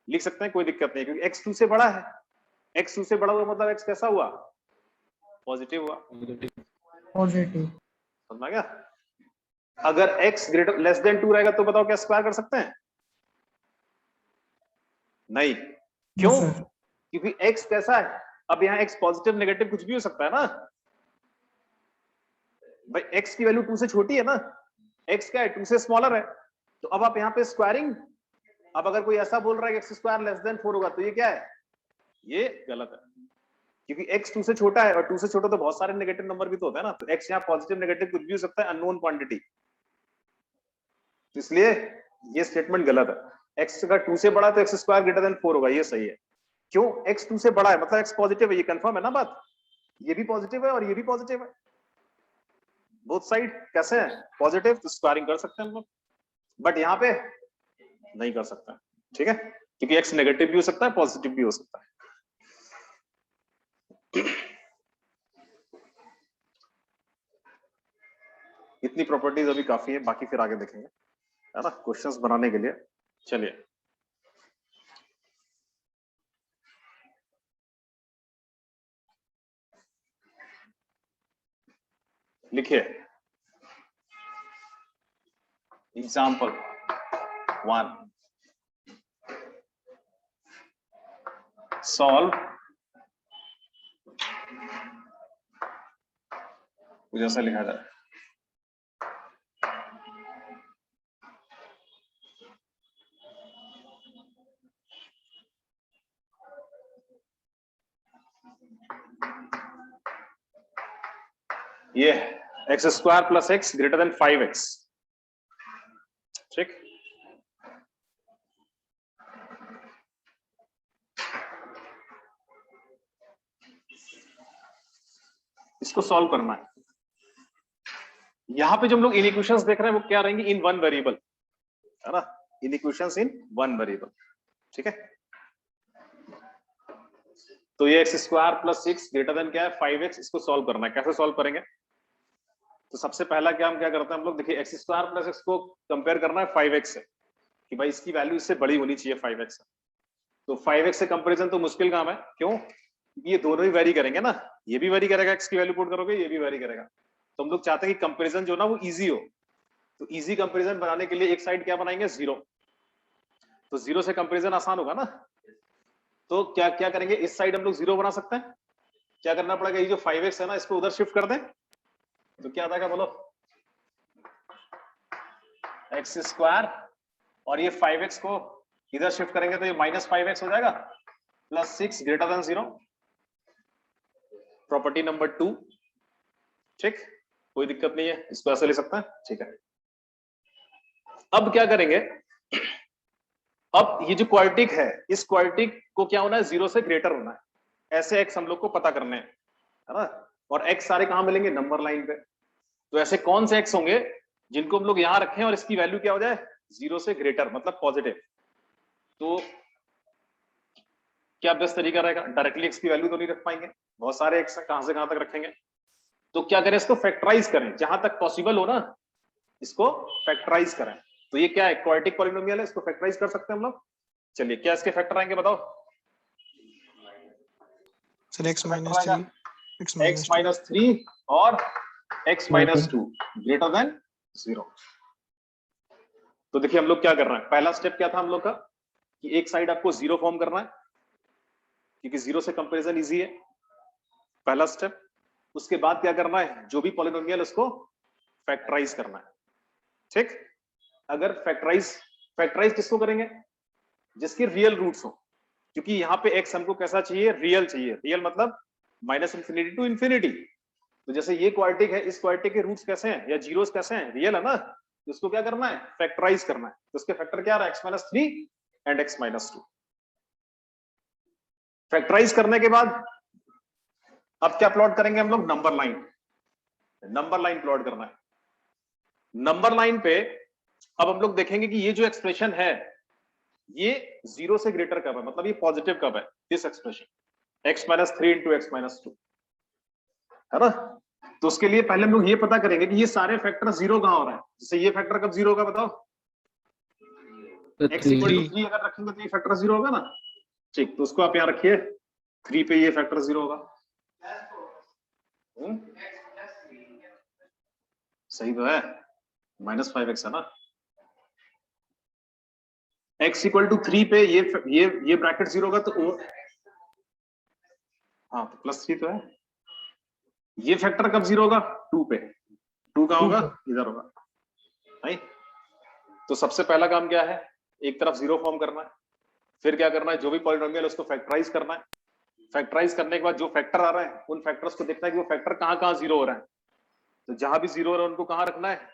लिख सकते हैं, कोई दिक्कत नहीं, क्योंकि x 2 से बड़ा है। x 2 से बड़ा हुआ मतलब x कैसा हुआ? पॉजिटिव हुआ। पॉजिटिव। समझ में आ गया? अगर x ग्रेटर लेस देन 2 रहेगा तो बताओ क्या स्क्वायर कर सकते हैं? नहीं। क्यों? क्योंकि x कैसा है? अब यहाँ x पॉजिटिव नेगेटिव कुछ भी हो सकता है ना भाई, x की वैल्यू 2 से छोटी है ना, x क्या है? 2 से स्मॉलर है। तो अब आप यहाँ पे स्क्वायरिंग, अब अगर कोई ऐसा बोल रहा है कि x स्क्वायर लेस देन 4 होगा तो ये क्या है? ये गलत है, क्योंकि x 2 से छोटा है, और 2 से छोटा तो बहुत सारे नेगेटिव नंबर भी तो होता है ना, तो x यहाँ पॉजिटिव नेगेटिव कुछ भी हो सकता है, अननोन क्वांटिटी, इसलिए ये स्टेटमेंट गलत है। x अगर 2 से बड़ा है तो x स्क्वायर ग्रेटर देन 4 होगा, ये सही है। क्यों? x 2 से बड़ा है मतलब x पॉजिटिव है, ये कंफर्म है ना बात? ये भी पॉजिटिव है और ये भी पॉजिटिव है, बोथ साइड कैसे हैं? पॉजिटिव, तो स्क्वायरिंग कर सकते हैं हम लोग, बट यहाँ पे नहीं कर सकते। ठीक है, क्योंकि x नेगेटिव भी हो सकता है, पॉजिटिव भी हो सकता है। इतनी प्रॉपर्टीज अभी काफी है, बाकी फिर आगे देखेंगे, है ना, क्वेश्चंस बनाने के लिए। चलिए लिखिए एग्जाम्पल 1, सॉल्व कुछ ऐसा लिखा जाए। ये x square plus x greater than 5x, ठीक। इसको सॉल्व करना है। यहां पे जो हम लोग इनइक्वेशंस देख रहे हैं वो क्या रहेंगी, इन वन वेरिएबल, है ना, इनइक्वेशंस इन वन वेरिएबल, ठीक है। तो ये x square plus 6 greater than क्या है 5x, इसको सॉल्व करना है। कैसे सॉल्व करेंगे? तो सबसे पहला क्या हम क्या करते हैं हम लोग, देखिए एक्स स्क्वायर प्लस एक्स को कंपेयर करना है 5x से, कि भाई इसकी वैल्यू इससे बड़ी होनी चाहिए 5x से। तो 5x से कंपैरिजन तो मुश्किल काम है, क्यों? ये दोनों ही वेरी करेंगे ना, ये भी वेरी करेगा, x की वैल्यू पुट करोगे ये भी वेरी करेगा। तो हम लोग चाहते हैं कि कंपैरिजन जो ना वो इजी हो। तो इजी कंपैरिजन बनाने के लिए एक साइड क्या बनाएंगे, 0। तो 0 से कंपैरिजन आसान होगा ना। तो क्या क्या करेंगे, इस साइड हम लोग 0 बना सकते हैं। क्या करना पड़ेगा, ये जो 5x है ना इसको उधर शिफ्ट कर दें, तो क्या आ जाएगा बोलो, एक्स स्क्वायर, और ये 5x को इधर शिफ्ट करेंगे तो ये -5x हो जाएगा, plus 6 greater than 0। Property number 2, ठीक, कोई दिक्कत नहीं है, इसको ऐसे ले सकते हैं, ठीक है। अब क्या करेंगे, अब ये जो क्वाड्रेटिक है, इस क्वाड्रेटिक को क्या होना है, 0 से ग्रेटर होना है। ऐसे x हम लोग को पता करने हैं, है ना। और x सारे कहां मिलेंगे, नंबर लाइन पे। तो ऐसे कौन से x होंगे जिनको हम लोग यहां रखें और इसकी वैल्यू क्या हो जाए, 0 से ग्रेटर, मतलब पॉजिटिव। तो क्या बेस्ट तरीका रहेगा, डायरेक्टली x की वैल्यू तो नहीं रख पाएंगे, बहुत सारे x कहां से कहां तक रखेंगे। तो क्या करें, इसको फैक्टराइज करें, जहां तक पॉसिबल हो ना इसको फैक्टराइज करें। तो ये क्या है, क्वाड्रेटिक पॉलिनोमियल है, इसको फैक्टराइज कर सकते हैं हम लोग। चलिए क्या इसके फैक्टर आएंगे बताओ। Sir x minus 3 x minus 3 और x minus 2 ग्रेटर देन 0। तो देखिए हम लोग क्या कर रहे हैं, पहला स्टेप क्या था हम लोग का, कि एक साइड आपको 0 फॉर्म करना है, क्योंकि 0 से कंपैरिजन इजी है, पहला स्टेप। उसके बाद क्या करना है, जो भी पॉलिनोमियल उसको फैक्टराइज करना है, ठीक। अगर फैक्टराइज किसको करेंगे, जिसके रियल रूट्स हो, क्योंकि यहाँ पे x हमको कैसा चाहिए, रियल चाहिए। रियल मतलब -∞ टू इंफिनिटी। तो जैसे ये क्वाड्रेटिक है, इस क्वाड्रेटिक के रूट्स कैसे हैं या जीरोस कैसे हैं, रियल है ना। तो इसको क्या करना है, फैक्टराइज करना है। तो इसके फैक्टर क्या आ रहा है, x - 3 एंड x - 2। फैक्टराइज करने के बाद अब क्या प्लॉट करेंगे हम लोग, नंबर लाइन प्लॉट करना है। नंबर लाइन पे अब हम लोग देखेंगे कि ये जो एक्सप्रेशन है ये 0 से ग्रेटर कब है, मतलब ये पॉजिटिव कब है, this expression x - 3 into x - 2, है ना। तो उसके लिए पहले हम लोग ये पता करेंगे कि ये सारे फैक्टर 0 कहां हो रहे हैं। जैसे ये फैक्टर कब 0 होगा बताओ, x = 3 अगर रखेंगे तो ये फैक्टर 0 होगा ना, ठीक। तो उसको आप यहां रखिए, 3 पे ये फैक्टर 0 होगा। सही तो है, -5x है ना। x = 3 पे ये ब्रैकेट 0 होगा, तो हाँ तो +3 तो है। ये फैक्टर कब 0 होगा, 2 पे। 2 कहां होगा, इधर होगा, नहीं। तो सबसे पहला काम क्या है, एक तरफ 0 फॉर्म करना है, फिर क्या करना है, जो भी पॉलिनोमियल उसको फैक्टराइज करना है। फैक्टराइज करने के बाद जो फैक्टर आ रहा है उन फैक्टर्स को देखना है कि वो फैक्टर कहां कहां 0 हो रहा है। तो जहां भी 0 हो रहा है उनको कहां रखना है,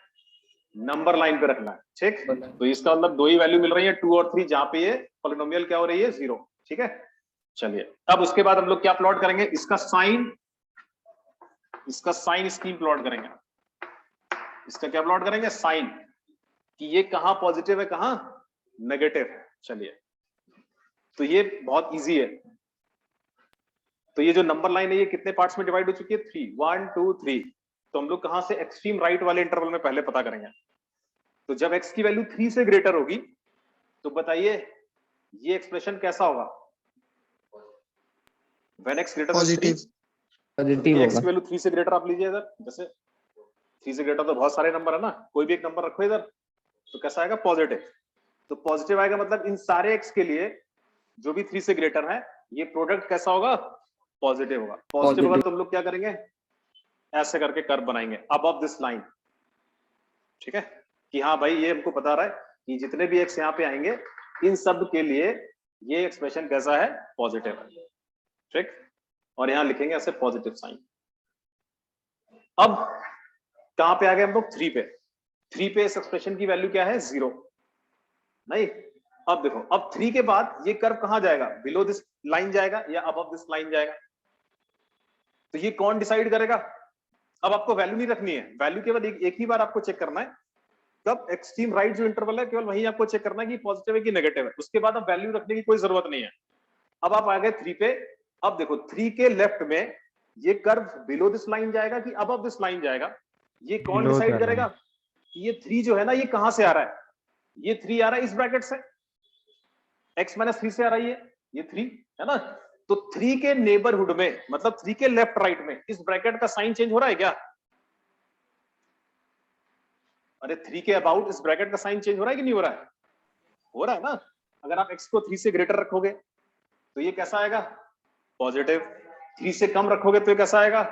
नंबर लाइन पे रखना है, ठीक। तो इसका मतलब 2 ही वैल्यू मिल रही है, 2 और 3, जहां पे ये पॉलिनोमियल क्या हो रही है, 0, ठीक है। चलिए अब उसके बाद हम लोग क्या प्लॉट करेंगे, इसका साइन स्कीम प्लॉट करेंगे। इसका क्या प्लॉट करेंगे, साइन, कि ये कहां पॉजिटिव है कहां नेगेटिव है। चलिए तो ये बहुत इजी है। तो ये जो नंबर लाइन है ये कितने पार्ट्स में डिवाइड हो चुकी है, 3, 1 2 3। तो हम लोग कहां से, एक्सट्रीम राइट वाले इंटरवल में पहले पता करेंगे। तो जब x की वैल्यू 3 से ग्रेटर होगी तो बताइए ये एक्सप्रेशन कैसा होगा, when x greater than 3 positive x की वैल्यू 3 से ग्रेटर आप लीजिए इधर, जैसे 3 से ग्रेटर तो बहुत सारे नंबर है ना, कोई भी एक नंबर रखो इधर, तो कैसा आएगा? पॉजिटिव। तो पॉजिटिव आएगा मतलब इन सारे x के लिए जो भी 3 से ग्रेटर है, ये प्रोडक्ट कैसा होगा? पॉजिटिव होगा। पॉजिटिव होगा तो हम लोग क्या करेंगे? ऐसे करके कर्व बनाएंगे अबव दिस लाइन, ठीक है, कि हाँ भाई ये हमको बता रहा है कि जितने भी x यहाँ पे आएंगे इन सब के लिए ये एक्सप्रेशन कैसा है? पॉजिटिव है, ठीक। और यहां लिखेंगे ऐसे पॉजिटिव साइन। अब कहां पे आ गए हम लोग? 3 पे। 3 पे इस एक्सप्रेशन की वैल्यू क्या है? 0 नहीं। अब देखो, अब 3 के बाद ये कर्व कहां जाएगा? बिलो दिस लाइन जाएगा या अबव दिस लाइन जाएगा? तो ये कौन डिसाइड करेगा? अब आपको वैल्यू नहीं रखनी है, वैल्यू केवल एक ही बार आपको चेक करना है, कब एक्सट्रीम राइट जो इंटरवल है केवल वही आपको चेक करना है कि पॉजिटिव है कि नेगेटिव है। उसके बाद अब वैल्यू रखने की कोई जरूरत नहीं है। अब आप आ गए 3 पे। अब देखो 3 के लेफ्ट में ये कर्व बिलो दिस लाइन जाएगा कि अबव दिस लाइन जाएगा? ये कौन Below डिसाइड the करेगा line. कि ये 3 जो है ना ये कहां से आ रहा है? ये 3 आ रहा है इस ब्रैकेट से, x - 3 से आ रही है ये 3, है ना? तो 3 के नेबरहुड में, मतलब 3 के लेफ्ट राइट में इस ब्रैकेट का साइन चेंज हो रहा है क्या? अरे 3 के अबाउट इस ब्रैकेट का साइन चेंज हो रहा है कि नहीं हो रहा है? हो रहा है ना। अगर आप x को 3 से ग्रेटर रखोगे तो ये कैसा आएगा? पॉजिटिव। 3 से कम रखोगे तो ये कैसा आएगा?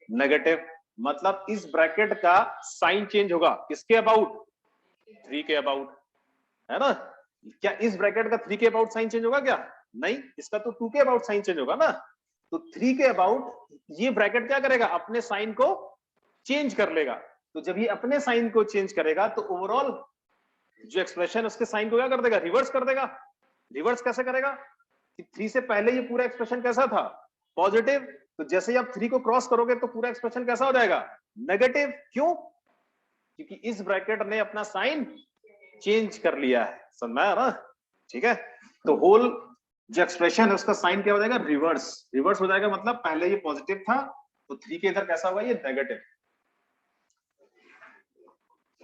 नेगेटिव। मतलब इस ब्रैकेट का साइन चेंज होगा किसके अबाउट? 3 के अबाउट, है ना? क्या इस ब्रैकेट का 3 के अबाउट साइन चेंज होगा क्या? नहीं, इसका तो 2 के अबाउट साइन चेंज होगा ना। तो 3 के अबाउट ये ब्रैकेट क्या करेगा? अपने साइन को चेंज कर लेगा। तो जब ये अपने साइन को चेंज करेगा तो ओवरऑल जो एक्सप्रेशन है उसके साइन को क्या कर देगा? रिवर्स कर देगा। रिवर्स कैसे करेगा? कि 3 से पहले ये पूरा एक्सप्रेशन कैसा था? पॉजिटिव। तो जैसे ही आप 3 को क्रॉस करोगे तो पूरा एक्सप्रेशन कैसा हो जाएगा? नेगेटिव। क्यों? क्योंकि इस ब्रैकेट ने अपना साइन चेंज कर लिया है। समझ में आया ना? ठीक है। तो होल जो एक्सप्रेशन है उसका साइन क्या हो जाएगा? रिवर्स। रिवर्स हो जाएगा मतलब पहले ये पॉजिटिव था तो 3 के इधर कैसा होगा? ये नेगेटिव।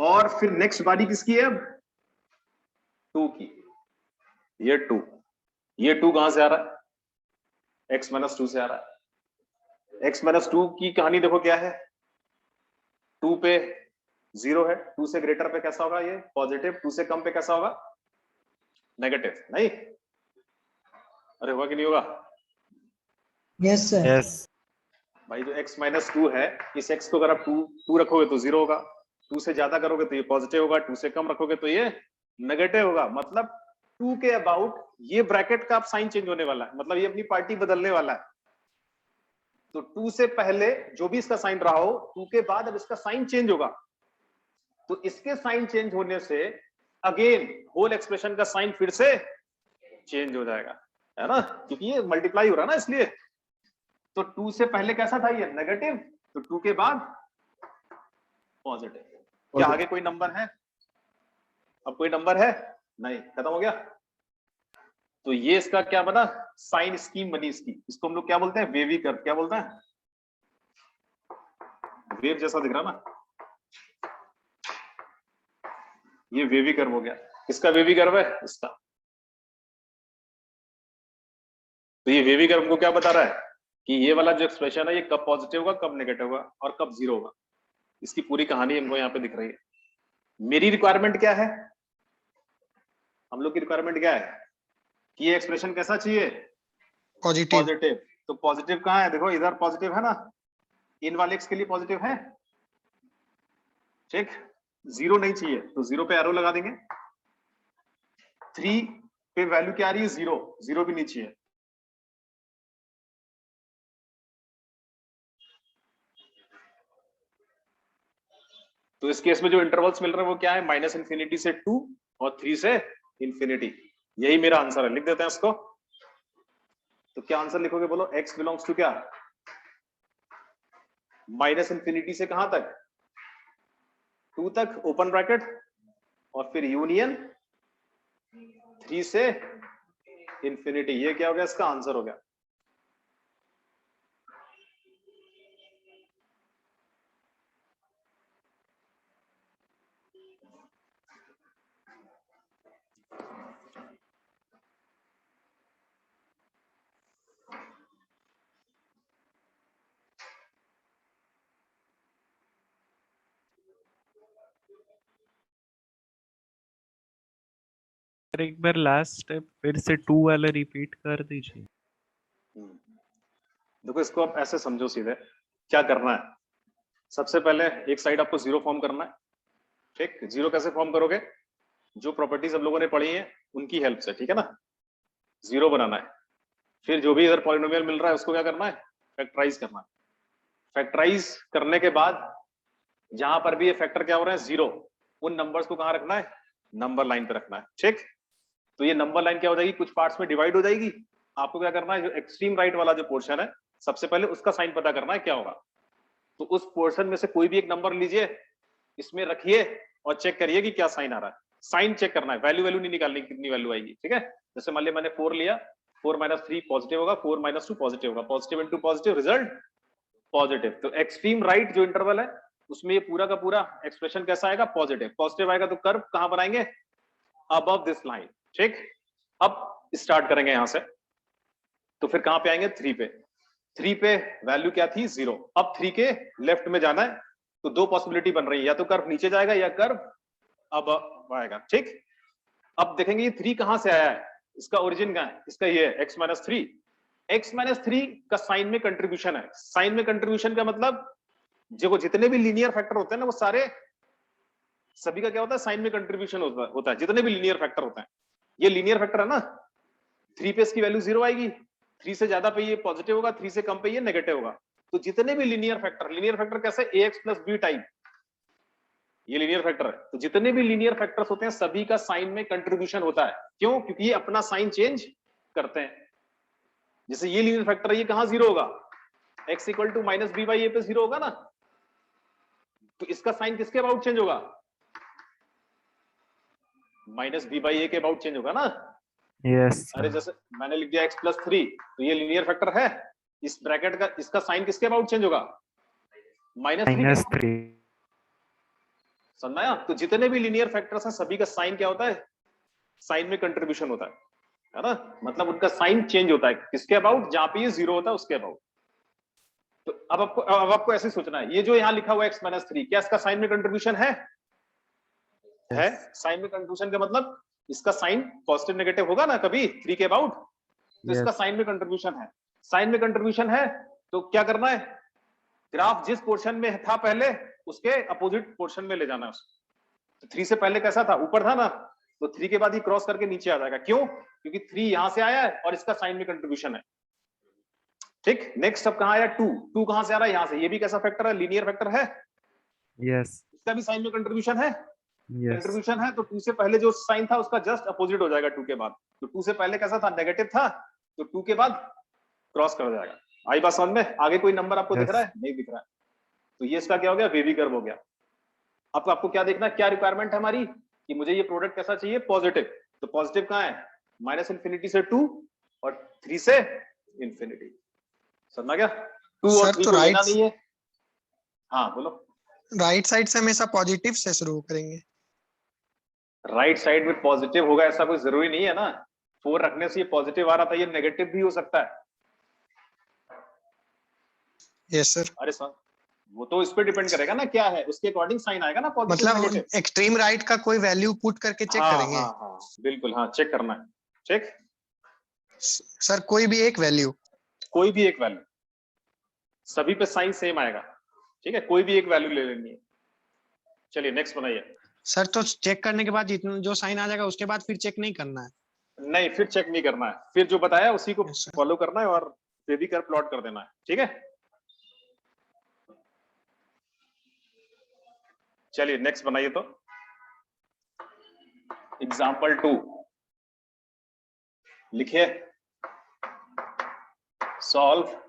और फिर नेक्स्ट बारी किसकी है? अब 2 की। ये 2, ये 2 कहां से आ रहा है? x - 2 से आ रहा है। x - 2 की कहानी देखो क्या है? 2 पे 0 है, 2 से ग्रेटर पे कैसा होगा? ये पॉजिटिव। 2 से कम पे कैसा होगा? नेगेटिव। नहीं? अरे होगा कि नहीं होगा? Yes, sir. Yes. भाई जो x - 2 है, इस x को अगर आप 2 रखोगे तो 0 होगा, 2 से ज्यादा करोगे तो ये पॉजिटिव होगा, 2 से कम रखोगे तो ये नेगेटिव होगा। मतलब 2 के अबाउट ये ब्रैकेट का आप साइन चेंज होने वाला है, मतलब ये अपनी पार्टी बदलने वाला है। तो 2 से पहले जो भी इसका साइन रहा हो, 2 के बाद अब इसका साइन चेंज होगा। तो इसके साइन चेंज होने से अगेन होल एक्सप्रेशन का साइन फिर से चेंज हो जाएगा, है ना? क्योंकि ये मल्टीप्लाई हो रहा है ना, इसलिए। तो 2 से पहले कैसा था? ये नेगेटिव। तो 2 के बाद पॉजिटिव। क्या आगे कोई नंबर है? अब कोई नंबर है? नहीं, खत्म हो गया। तो ये इसका क्या बना? साइन स्कीम बनी इसकी। इसको हम लोग क्या बोलते हैं? Wavy curve. क्या बोलते हैं? वेव जैसा दिख रहा ना, ये वेवी कर्व हो गया। किसका वेवी कर्व है? इसका। तो ये वेवी कर्व को क्या बता रहा है कि ये वाला जो एक्सप्रेशन है ये कब पॉजिटिव होगा, कब नेगेटिव होगा और कब 0 होगा। इसकी पूरी कहानी हमको यहाँ पे दिख रही है। मेरी रिक्वायरमेंट क्या है? हम लोग की रिक्वायरमेंट क्या है कि ये एक्सप्रेशन कैसा चाहिए? पॉजिटिव। तो पॉजिटिव कहाँ है? देखो इधर पॉजिटिव है ना, इन वाले x के लिए पॉजिटिव है, ठीक। 0 नहीं चाहिए तो 0 पे एरो लगा देंगे। 3 पे वैल्यू क्या आ रही है? 0। 0 भी नहीं चाहिए। तो इस केस में जो इंटरवल्स मिल रहे हैं वो क्या है? -∞ से 2 और 3 से इंफिनिटी। यही मेरा आंसर है। लिख देते हैं इसको। तो क्या आंसर लिखोगे? बोलो। x बिलोंग्स टू क्या? -∞ से कहां तक? 2 तक, ओपन ब्रैकेट, और फिर यूनियन 3 से इंफिनिटी। ये क्या हो गया? इसका आंसर हो गया। एक बार लास्ट स्टेप फिर से 2 वाला रिपीट कर दीजिए। देखो इसको आप ऐसे समझो सीधे, क्या करना है, सबसे पहले एक साइड आपको जीरो फॉर्म करना है। ठीक, जीरो कैसे फॉर्म करोगे, जो प्रॉपर्टीज हम लोगों ने पढ़ी है उनकी हेल्प से, ठीक है ना। जीरो बनाना है, फिर जो भी इधर पॉलिनोमियल मिल रहा है उसको क्या करना है, फैक्टराइज करना है। फैक्टराइज करने के बाद जहां पर भी ये फैक्टर क्या हो रहा है जीरो, उन नंबर्स को कहां रखना है, नंबर लाइन पे रखना है। ठीक, तो ये नंबर लाइन क्या हो जाएगी, कुछ पार्ट्स में डिवाइड हो जाएगी। आपको क्या करना है, जो एक्सट्रीम राइट वाला जो पोर्शन है सबसे पहले उसका साइन पता करना है क्या होगा। तो उस पोर्शन में से कोई भी एक नंबर लीजिए, इसमें रखिए और चेक करिए कि क्या साइन आ रहा है। साइन चेक करना है, वैल्यू वैल्यू नहीं निकालनी कितनी वैल्यू आएगी। ठीक है, जैसे मान लिया मैंने 4 लिया, 4 - 3 पॉजिटिव होगा, 4 - 2 पॉजिटिव होगा, positive into positive result positive. तो एक्सट्रीम राइट जो इंटरवल है उसमें ये पूरा का पूरा एक्सप्रेशन कैसा आएगा, पॉजिटिव। पॉजिटिव आएगा तो कर्व कहां बनाएंगे, अबव दिस लाइन। ठीक, अब स्टार्ट करेंगे यहां से, तो फिर कहां पे आएंगे, 3 पे। 3 पे वैल्यू क्या थी, 0। अब 3 के लेफ्ट में जाना है, तो दो पॉसिबिलिटी बन रही है, या तो कर्व नीचे जाएगा या कर्व अब आएगा। ठीक, अब देखेंगे ये 3 कहां से आया है, इसका ओरिजिन कहां है, इसका ये है x - 3। x-3 का साइन में कंट्रीब्यूशन है। साइन में कंट्रीब्यूशन का मतलब जो जितने भी लीनियर फैक्टर होते हैं ना, वो सारे सभी का क्या होता है, साइन में कंट्रीब्यूशन होता है, जितने भी लीनियर फैक्टर होते हैं। ये लीनियर फैक्टर है ना, 3 पे इसकी वैल्यू 0 आएगी, 3 से ज्यादा पे ये पॉजिटिव होगा, 3 से कम पे ये नेगेटिव होगा। तो जितने भी लीनियर फैक्टर कैसे, ax + b टाइप, ये लीनियर फैक्टर है। तो जितने भी लीनियर फैक्टर्स होते हैं सभी का साइन में कंट्रीब्यूशन होता है। क्यों, क्योंकि ये अपना साइन चेंज करते हैं। जैसे ये लीनियर फैक्टर है, ये कहां 0 होगा, x = -b/a पे 0 होगा ना, तो इसका साइन किसके अबाउट चेंज होगा, -b/a के अबाउट चेंज होगा ना। यस अरे जैसे मैंने लिख दिया x + 3, तो ये लीनियर फैक्टर है, इस ब्रैकेट का इसका साइन किसके अबाउट चेंज होगा, -3 के। -3। समझाया, तो जितने भी लीनियर फैक्टर्स हैं सभी का साइन क्या होता है, साइन में कंट्रीब्यूशन होता है ना, मतलब उनका साइन चेंज होता है किसके अबाउट, जहां पे ये 0 होता है उसके अबाउट। तो अब आपको ऐसे सोचना है, ये जो यहां लिखा हुआ है x - 3, क्या इसका साइन में कंट्रीब्यूशन है? साइन में कंट्रीब्यूशन का मतलब इसका साइन पॉजिटिव नेगेटिव होगा ना कभी 3 के अबाउट, तो इसका साइन में कंट्रीब्यूशन है। साइन में कंट्रीब्यूशन है तो क्या करना है, ग्राफ जिस पोर्शन में था पहले उसके अपोजिट पोर्शन में ले जाना है उसको। तो 3 से पहले कैसा था, ऊपर था ना, तो 3 के बाद ही क्रॉस करके नीचे आ जाएगा। क्यों, क्योंकि 3 यहां से आया है और इसका साइन में कंट्रीब्यूशन है। ठीक, नेक्स्ट अब कहां आया, 2 कहां से आ रहा है, यहां से। ये भी कैसा फैक्टर है, लीनियर फैक्टर है, यस इसका भी साइन में कंट्रीब्यूशन है। यस कंट्रीब्यूशन है तो 2 से पहले जो साइन था उसका जस्ट अपोजिट हो जाएगा 2 के बाद। तो 2 से पहले कैसा था, नेगेटिव था, तो 2 के बाद क्रॉस कर जाएगा। आई बात समझ में, आगे कोई नंबर आपको दिख रहा है, नहीं दिख रहा है, तो ये इसका क्या हो गया, वेवी कर्व हो गया। अब आपको क्या देखना है, क्या रिक्वायरमेंट है हमारी, कि मुझे ये प्रोडक्ट कैसा चाहिए, पॉजिटिव। तो पॉजिटिव कहां है, -∞ से 2 और 3 से इंफिनिटी। समझा क्या, 2 और 3 तो को लेना राइट, नहीं है। हाँ बोलो। राइट साइड से हमेशा पॉजिटिव से शुरू करेंगे। राइट साइड में पॉजिटिव होगा ऐसा कोई जरूरी नहीं है ना, 4 रखने से ये पॉजिटिव आ रहा था, ये नेगेटिव भी हो सकता है। यस सर, अरे सर वो तो इस पे डिपेंड करेगा ना, क्या है उसके अकॉर्डिंग साइन आएगा ना, पॉजिटिव मतलब नेगेटिव। एक्सट्रीम राइट का कोई वैल्यू पुट करके चेक हाँ करेंगे। हाँ हाँ बिल्कुल, हाँ चेक करना है। ठीक, सर कोई भी एक वैल्यू, कोई भी एक वैल्यू, सभी पे साइन सेम आएगा। ठीक है, कोई भी एक वैल्यू ले लेनी है। चलिए नेक्स्ट बनाइए। सर तो चेक करने के बाद जितना जो साइन आ जाएगा उसके बाद फिर चेक नहीं करना है। नहीं फिर चेक नहीं करना है, फिर जो बताया उसी को Yes, sir. फॉलो करना है और बेबी कर्व प्लॉट कर देना है। ठीक है, चलिए नेक्स्ट बनाइए। तो एग्जाम्पल 2 लिखिए, solve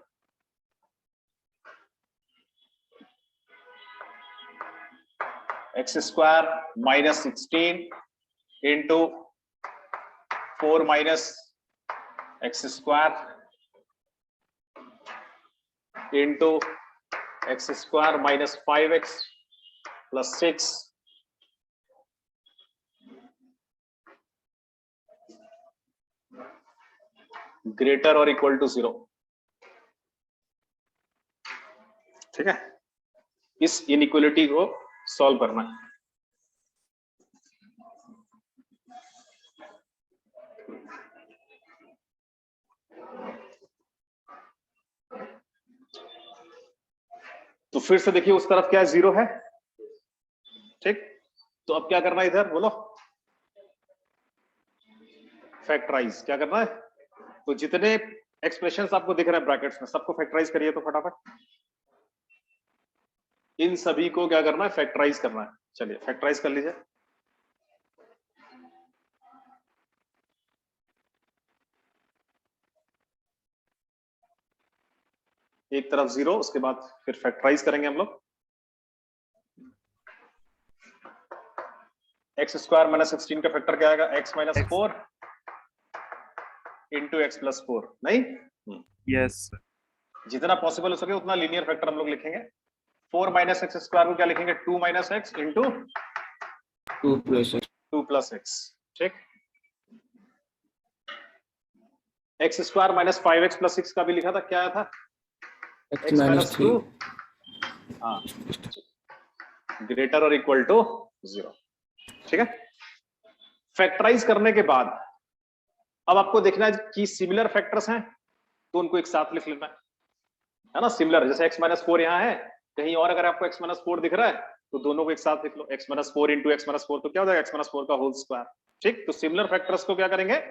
x² - 16 into 4 - x² into x² - 5x plus 6 greater or equal to 0। ठीक है, इस इनइक्वालिटी को सॉल्व करना है। तो फिर से देखिए उस तरफ क्या है, 0 है, ठीक। तो अब क्या करना है इधर बोलो, फैक्टराइज। क्या करना है, तो जितने एक्सप्रेशंस आपको दिख रहे हैं ब्रैकेट्स में सबको फैक्टराइज करिए तो फटाफट। इन सभी को क्या करना है, फैक्टराइज करना है। चलिए फैक्टराइज कर लीजिए। एक तरफ 0, उसके बाद फिर फैक्टराइज करेंगे हम लोग। एक्स स्क्वायर माइनस 16 का फैक्टर क्या आएगा, x minus 4 into x plus 4, नहीं? यस जितना पॉसिबल हो सके उतना लीनियर फैक्टर हम लोग लिखेंगे। 4 माइनस एक्स स्क्वायर को क्या लिखेंगे, 2 minus x into 2 plus x 2 plus x, ठीक। X square minus 5x plus 6 का भी लिखा था, क्या आया था, x x minus माइनस 3 2 हाँ ग्रेटर और इक्वल टू 0, ठीक है। फैक्टराइज करने के बाद अब आपको देखना है कि सिमिलर फैक्टर्स हैं तो उनको एक साथ लिख लेना है ना, सिमिलर। जैसे x माइनस 4 यहाँ है, कहीं और अगर आपको x माइनस 4 दिख रहा है तो दोनों को एक साथ लिख लो, x minus 4 into x minus 4, तो क्या हो जाएगा, x माइनस 4 का होल स्क्वायर, ठीक। तो सिमिलर फैक्टर्स को क्या करेंगे,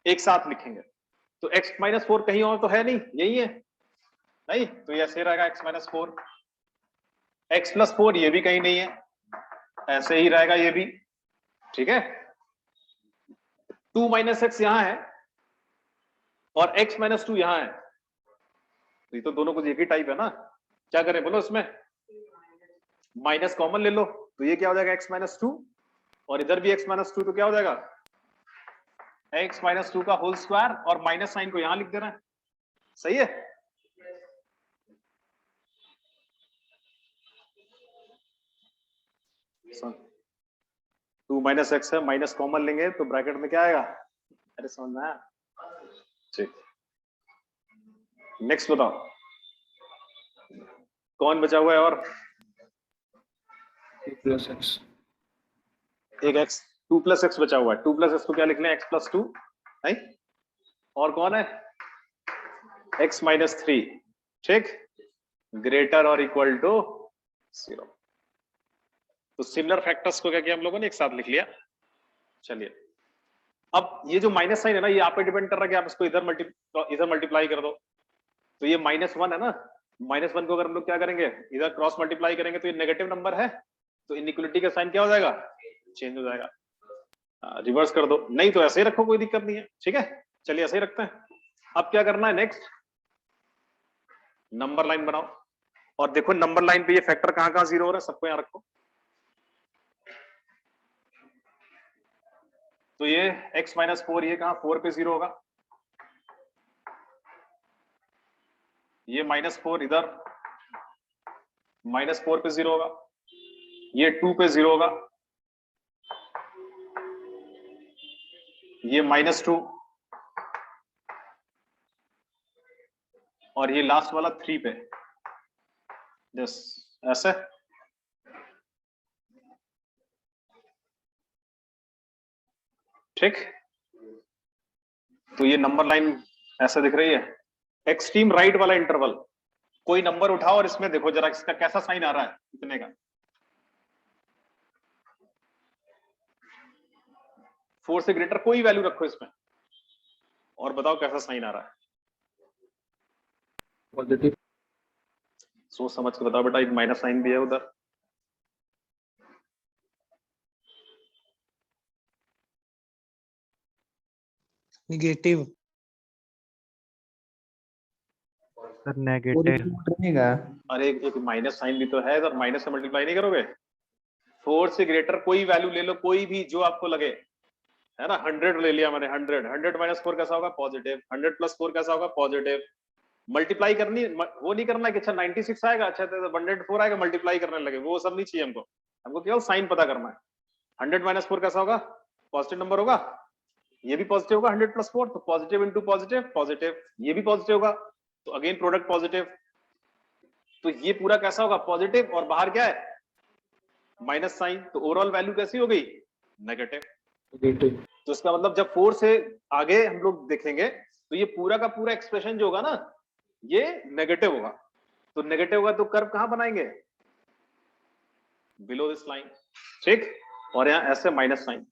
एक साथ लिखेंगे। तो x माइनस 4 कहीं और तो है नहीं, यही है, नहीं? तो ये ऐसे रहेगा x माइनस 4, x प्लस 4 ये भी कहीं नहीं है, ऐसे ही रहेगा ये भी, ठीक है। 2 माइनस एक्स यहां है और x माइनस 2 यहां है, तो ये तो दोनों को एक ही टाइप है ना। क्या करें बोलो, इसमें माइनस कॉमन ले लो, तो ये क्या हो जाएगा x माइनस 2, और इधर भी x माइनस 2, तो क्या हो जाएगा x माइनस 2 का होल स्क्वायर, और माइनस साइन को यहां लिख देना है, सही है। टू माइनस एक्स है, माइनस कॉमन लेंगे तो ब्रैकेट में क्या आएगा, अरे समझ में आया, ठीक। नेक्स्ट बताओ कौन बचा हुआ है, और 2 plus x एक x 2 प्लस एक्स बचा हुआ है, 2 प्लस एक्स को क्या लिख लें, x प्लस 2, नहीं? और कौन है, x माइनस 3, ठीक, ग्रेटर और इक्वल टू 0। तो सिमिलर फैक्टर्स को क्या किया हम लोगों ने, एक साथ लिख लिया। चलिए अब ये जो माइनस साइन है ना, ये आप पे डिपेंड कर रहा है कि आप इसको इधर मल्टीप्लाई कर दो। तो ये -1 है ना, -1 को अगर हम लोग क्या करेंगे, इधर क्रॉस मल्टीप्लाई करेंगे तो ये नेगेटिव नंबर है, तो इनइक्वालिटी का साइन क्या हो जाएगा, चेंज हो जाएगा, रिवर्स कर दो, नहीं तो ऐसे ही रखो, कोई दिक्कत नहीं है, ठीक है। चलिए ऐसे ही रखते हैं। अब क्या करना है, नेक्स्ट नंबर लाइन बनाओ, और देखो नंबर लाइन पे ये फैक्टर कहां कहां 0 हो रहा है, सबको यहां रखो। तो ये x माइनस 4 ये कहां 4 पे 0 होगा, ये -4 इधर -4 पे 0 होगा, ये 2 पे 0 होगा, ये -2, और ये लास्ट वाला 3 पे, यस ऐसे। ठीक, तो ये नंबर लाइन ऐसा दिख रही है। एक्सट्रीम राइट वाला इंटरवल, कोई नंबर उठाओ और इसमें देखो जरा इसका कैसा साइन आ रहा है, कितने का, 4 से ग्रेटर कोई वैल्यू रखो इसमें और बताओ कैसा साइन आ रहा है। positive सोच समझ के बताओ बेटा, एक माइनस साइन भी है उधर। नेगेटिव सर नेगेटिव रहेगा। अरे एक माइनस साइन भी तो है इधर, माइनस से मल्टीप्लाई नहीं करोगे। 4 से ग्रेटर कोई वैल्यू ले लो, कोई भी जो आपको लगे, है ना। 100 ले लिया मैंने, 100 माइनस 4 कैसा होगा, पॉजिटिव। 100 प्लस 4 कैसा होगा, पॉजिटिव। मल्टीप्लाई करनी, वो नहीं करना कि अच्छा 96 आएगा, अच्छा तो 104 आएगा, मल्टीप्लाई करने लगे, वो सब नहीं चाहिए हमको। हमको केवल साइन पता करना है। 100 माइनस 4 कैसा होगा, पॉजिटिव नंबर होगा, ये भी पॉजिटिव होगा। 100 प्लस 4 तो पॉजिटिव इंटू पॉजिटिव, पॉजिटिव, ये भी पॉजिटिव होगा, तो अगेन प्रोडक्ट पॉजिटिव। तो ये पूरा कैसा होगा, पॉजिटिव, और बाहर क्या है, माइनस साइन। तो ओवरऑल वैल्यू कैसी हो गई, नेगेटिव। negative तो इसका मतलब जब 4 से आगे हम लोग देखेंगे तो ये पूरा का पूरा एक्सप्रेशन जो होगा ना, ये नेगेटिव होगा। तो नेगेटिव होगा तो कर्व कहां बनाएंगे? बिलो दिस लाइन, ठीक। और यहां ऐसे माइनस साइन।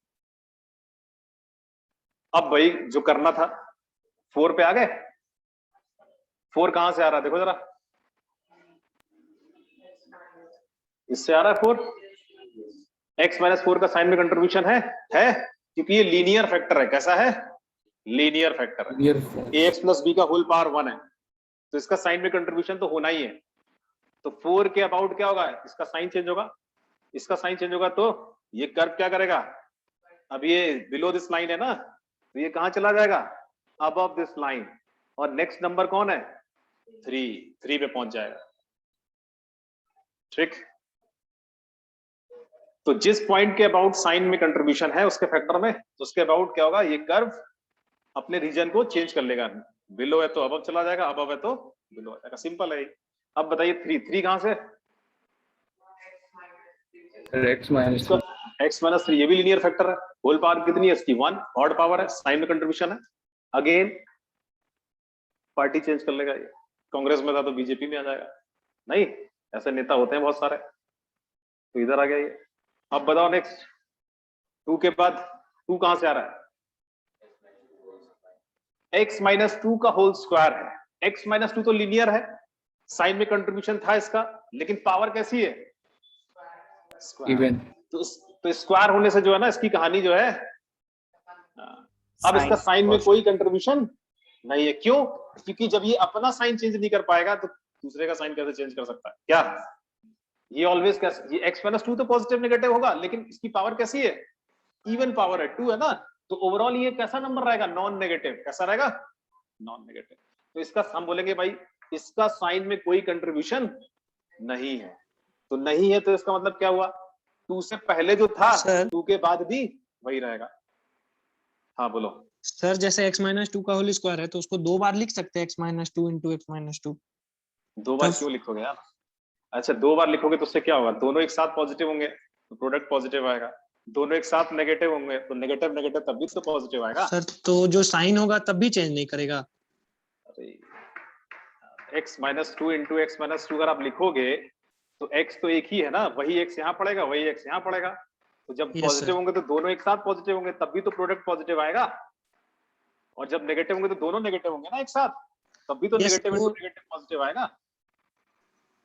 अब भाई जो करना था, 4 पे आ गए। 4 कहां से आ रहा है देखो जरा, इससे आ रहा है 4। x माइनस 4 का साइन में कंट्रीब्यूशन है क्योंकि ये लीनियर फैक्टर है। कैसा है? लीनियर फैक्टर है। Near ax प्लस b का होल पावर 1 है, तो इसका साइन में कंट्रीब्यूशन तो होना ही है। तो 4 के अबाउट क्या होगा? इसका साइन चेंज होगा, इसका साइन चेंज होगा, तो ये कर्व क्या करेगा? अब ये बिलो दिस लाइन है ना, तो ये कहां चला जाएगा? Above this line. और नेक्स्ट नंबर कौन है? 3 पे पहुंच जाएगा, ठीक। तो जिस पॉइंट के अबाउट साइन में कंट्रीब्यूशन है उसके फैक्टर में, तो उसके अबाउट क्या होगा? ये कर्व अपने रीजन को चेंज कर लेगा। बिलो है तो अबव चला जाएगा, अबव है तो बिलो आ जाएगा। सिंपल है। अब बताइए 3 कहां से? x minus इसका x माइनस 3 ये भी लीनियर फैक्टर है। होल पावर कितनी है इसकी? 1। ऑड पावर है, साइन में कंट्रीब्यूशन है। अगेन पार्टी चेंज कर लेगा। ये कांग्रेस में था तो बीजेपी में आ जाएगा। नहीं, ऐसे नेता होते हैं बहुत सारे, तो इधर आ गया ये। अब बताओ नेक्स्ट 2 के बाद 2 कहां से आ रहा है? x माइनस 2 का होल स्क्वायर है। x माइनस 2 तो लीनियर है, साइन में कंट्रीब्यूशन था इसका, लेकिन पावर कैसी है? even. तो स्क्वायर होने से जो है ना, इसकी कहानी जो है, अब इसका साइन में कोई कंट्रीब्यूशन नहीं है। क्यों? क्योंकि जब ये अपना साइन चेंज नहीं कर पाएगा तो दूसरे का साइन कैसे चेंज कर सकता है? क्या ये ऑलवेज कैसे? ये x माइनस 2 तो पॉजिटिव नेगेटिव होगा, लेकिन इसकी पावर कैसी है? इवन पावर है, 2 है ना, तो ओवरऑल ये कैसा नंबर रहेगा? Non negative. कैसा रहेगा? Non negative. तो इसका हम बोलेंगे भाई इसका साइन में कोई कंट्रीब्यूशन नहीं है। तो नहीं है तो इसका मतलब क्या हुआ? 2 से पहले जो था, सर 2 के बाद भी वही रहेगा। हाँ बोलो। सर, जैसे x माइनस 2 का होल स्क्वायर है तो उसको 2 बार लिख सकते हैं, x minus 2 into x minus 2। 2 बार तब- क्यों लिखोगे यार? अच्छा 2 बार लिखोगे तो उससे क्या होगा? दोनों एक साथ पॉजिटिव होंगे तो प्रोडक्ट पॉजिटिव आएगा, दोनों एक साथ नेगेटिव होंगे तो नेगेटिव नेगेटिव तब भी तो पॉजिटिव आएगा। सर तो जो साइन होगा तब भी चेंज नहीं करेगा। x minus 2 into x minus 2 अगर आप लिखोगे तो x तो एक ही है ना, वही x यहाँ पड़ेगा, वही x यहाँ पड़ेगा। तो जब Yes, पॉजिटिव sir. होंगे तो दोनों एक साथ पॉजिटिव होंगे, तब भी तो प्रोडक्ट पॉजिटिव आएगा। और जब नेगेटिव होंगे तो दोनों नेगेटिव होंगे ना एक साथ, तब भी तो Yes, नेगेटिव वो- इंटू नेगेटिव पॉजिटिव आएगा।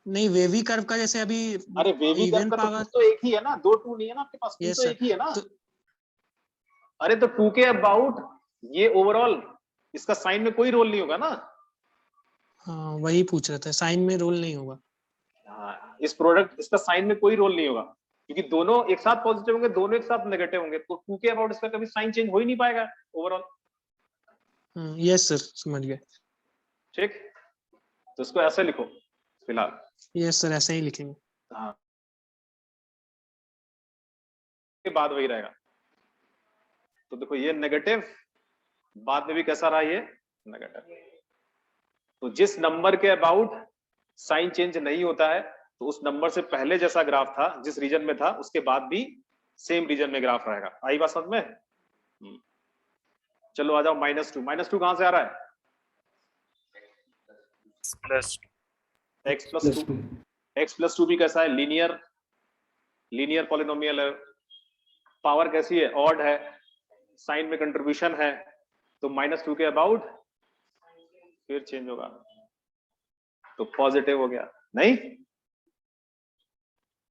नहीं, वेवी कर्व का जैसे अभी अरे वेवी कर्व इवन का तो पावर। 2 तो एक ही है ना, 2 2 नहीं है ना आपके पास, 2 यस तो सर। एक ही है ना। तो अरे तो 2 के अबाउट ये ओवरऑल इसका साइन में कोई रोल नहीं होगा ना। हाँ, वही पूछ रहे थे, साइन में रोल नहीं होगा। हाँ, इस प्रोडक्ट इसका साइन में कोई रोल नहीं होगा क्योंकि दोनों एक साथ पॉजिटिव होंगे, दोनों एक साथ नेगेटिव होंगे, तो 2 के अबाउट इसका कभी साइन चेंज हो ही नहीं पाएगा ओवरऑल। यस सर, समझ गए। ठीक, तो इसको ऐसे लिखो फिलहाल। यस सर, ऐसे ही लिखेंगे। हाँ, के बाद वही रहेगा। तो देखो ये नेगेटिव, बाद में भी कैसा रहा? ये नेगेटिव। तो जिस नंबर के अबाउट साइन चेंज नहीं होता है तो उस नंबर से पहले जैसा ग्राफ था, जिस रीजन में था, उसके बाद भी सेम रीजन में ग्राफ रहेगा। आई बात समझ में? चलो आ जाओ -2। -2 कहां से आ रहा है? Plus x plus 2। x plus 2 भी कैसा है? लीनियर, लीनियर पॉलिनोमियल है। पावर कैसी है? ऑड है, साइन में कंट्रीब्यूशन है, तो -2 के अबाउट फिर चेंज होगा तो पॉजिटिव हो गया। नहीं,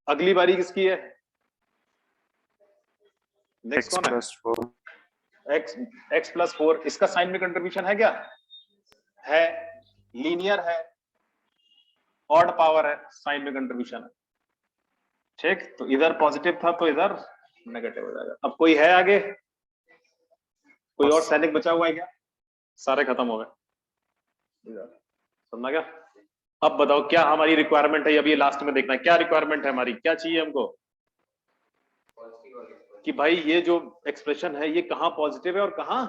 अगली बारी किसकी है? नेक्स्ट कौन है? x plus 4। इसका साइन में कंट्रीब्यूशन है क्या? है, लीनियर है, ऑड पावर है, साइन में कंट्रीब्यूशन है। ठीक, तो इधर पॉजिटिव था तो इधर नेगेटिव हो जाएगा। अब कोई है आगे? कोई और सैनिक बचा हुआ है क्या? सारे खत्म हो गए। समझा क्या? अब बताओ क्या हमारी रिक्वायरमेंट है? अभी ये लास्ट में देखना है क्या रिक्वायरमेंट है हमारी, क्या चाहिए हमको कि भाई ये जो एक्सप्रेशन है ये कहां पॉजिटिव है और कहां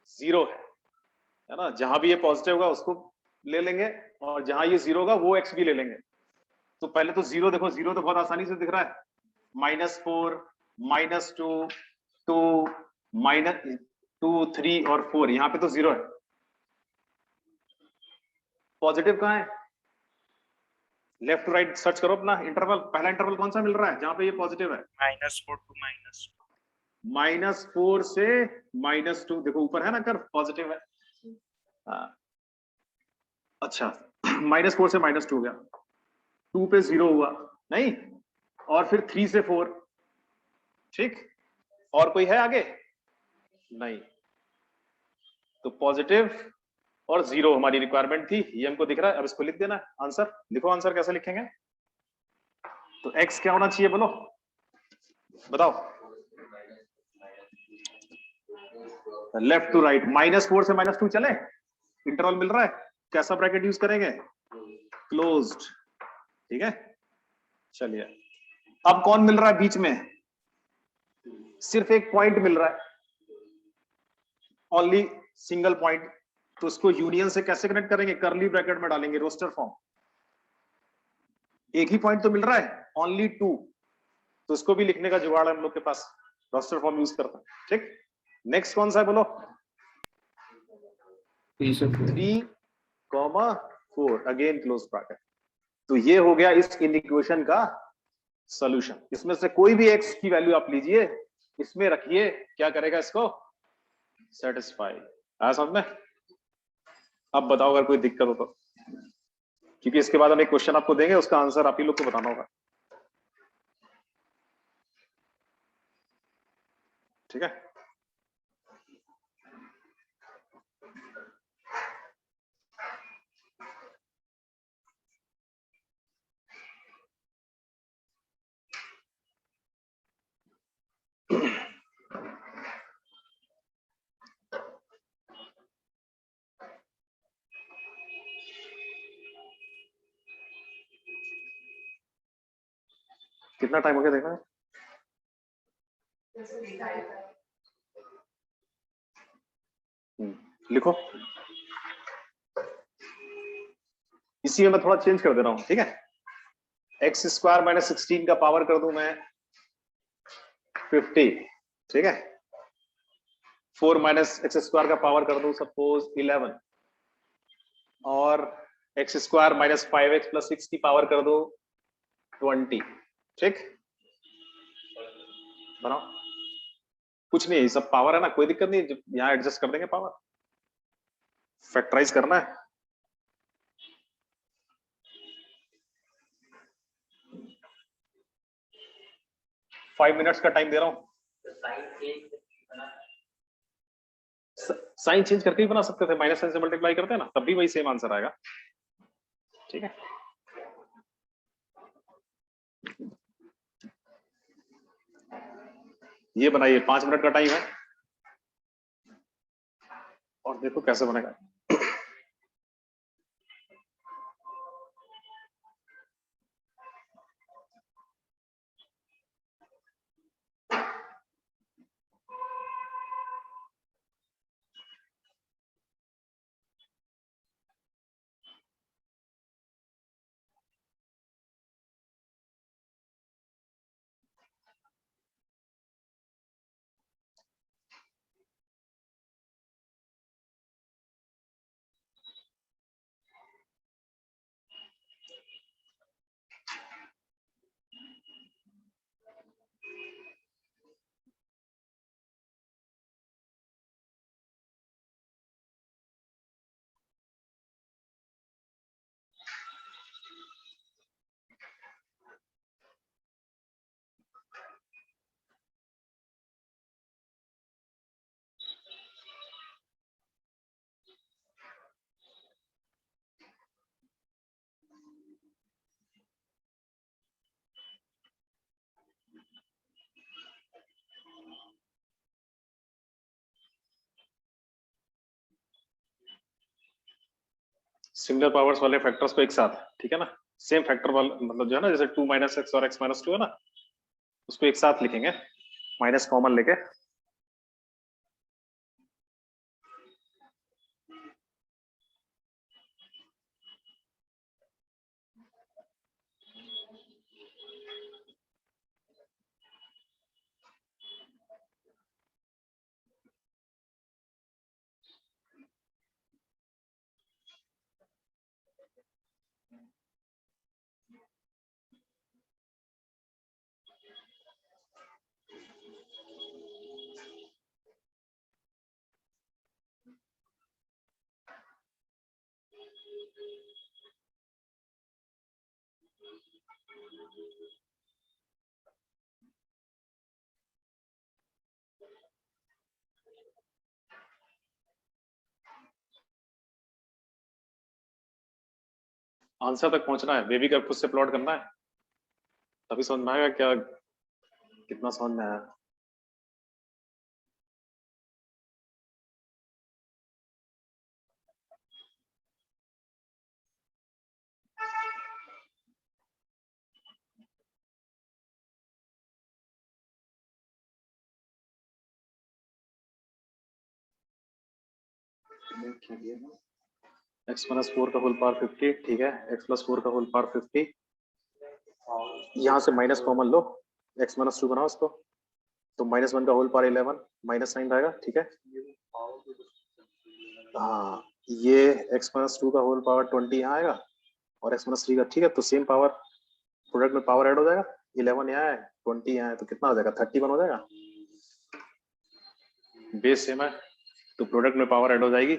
जीरो है ना। जहां भी ये पॉजिटिव होगा उसको ले लेंगे और जहां ये जीरो होगा वो एक्स भी ले लेंगे। तो पहले तो जीरो देखो, जीरो तो बहुत आसानी से दिख रहा है, -4 -2 2 -2 3 और 4, यहां पे तो जीरो है। पॉजिटिव कहां है? लेफ्ट टू राइट सर्च करो अपना इंटरवल, पहला इंटरवल कौन सा मिल रहा है जहां पे ये पॉजिटिव है? -4 to -4 से -2, देखो ऊपर है ना कर्व, पॉजिटिव है। अच्छा -4 से -2 गया, 2 पे 0 हुआ नहीं, और फिर 3 से 4, ठीक, और कोई है आगे? नहीं, तो पॉजिटिव और 0 हमारी रिक्वायरमेंट थी, ये हमको दिख रहा है। अब इसको लिख देना आंसर, लिखो आंसर कैसे लिखेंगे? तो x क्या होना चाहिए बोलो, बताओ? लेफ्ट टू राइट, -4 से -2 चले, इंटरवल मिल रहा है, कैसा ब्रैकेट यूज करेंगे? क्लोज्ड, ठीक है। चलिए, अब कौन मिल रहा है बीच में? सिर्फ एक पॉइंट मिल रहा है, ओनली सिंगल पॉइंट, तो उसको यूनियन से कैसे कनेक्ट करेंगे? करली ब्रैकेट में डालेंगे, रोस्टर फॉर्म। एक ही पॉइंट तो मिल रहा है, ओनली 2, तो उसको भी लिखने का जुगाड़ है हम लोग के पास, रोस्टर फॉर्म यूज करता है, ठीक। नेक्स्ट कौन सा है बोलो? 3, अगेन क्लोज ब्रैकेट। तो ये हो गया इस इक्वेशन का सॉल्यूशन। इसमें से कोई भी x की वैल्यू आप लीजिए, इसमें रखिए, क्या करेगा इसको? सेटिस्फाई। आया समझ में? अब बताओ अगर कोई दिक्कत हो तो, क्योंकि इसके बाद हम एक क्वेश्चन आपको देंगे, उसका आंसर आप ही लोग को बताना होगा, ठीक है। कितना टाइम हो गया देखना है? लिखो, इसी में मैं थोड़ा चेंज कर दे रहा हूं, ठीक है। x² - 16 का पावर कर दूं मैं 50, ठीक है। 4 - x² का पावर कर दूं सपोज 11, और x² - 5x + 6 की पावर कर दो 20, ठीक। बनाओ, कुछ नहीं, सब पावर है ना, कोई दिक्कत नहीं, यहां एडजस्ट कर देंगे पावर, फैक्टराइज करना है। फाइव मिनट्स का टाइम दे रहा हूं, साइन चेंज करके भी बना सकते थे, माइनस साइन से मल्टीप्लाई करते हैं ना, तब भी वही सेम आंसर आएगा, ठीक है। ये बनाइए, 5 मिनट का टाइम है, और देखो कैसे बनेगा। सिंगल पावर्स वाले फैक्टर्स को एक साथ, ठीक है ना, सेम फैक्टर वाला, मतलब जो है ना, जैसे 2 - x और x - 2 है ना, उसको एक साथ लिखेंगे, माइनस कॉमन लेके। आंसर तक पहुंचना है, बेबी का खुद से प्लॉट करना है, तभी समझ में आएगा क्या कितना समझ में आया। x माइनस 4 का होल पावर 50, ठीक है, x प्लस 4 का होल पावर 50, यहाँ से माइनस कॉमन लो, x माइनस 2 बनाओ इसको, तो माइनस 1 का होल पावर 11 माइनस साइन रहेगा, ठीक है। हाँ, ये x माइनस 2 का होल पावर 20 यहाँ आएगा और x माइनस 3 का, ठीक है, तो सेम पावर प्रोडक्ट में पावर ऐड हो जाएगा, 11 यहाँ है 20 यहाँ है, तो कितना हो जाएगा 31 हो जाएगा, बेस सेम है तो प्रोडक्ट में पावर ऐड हो जाएगी।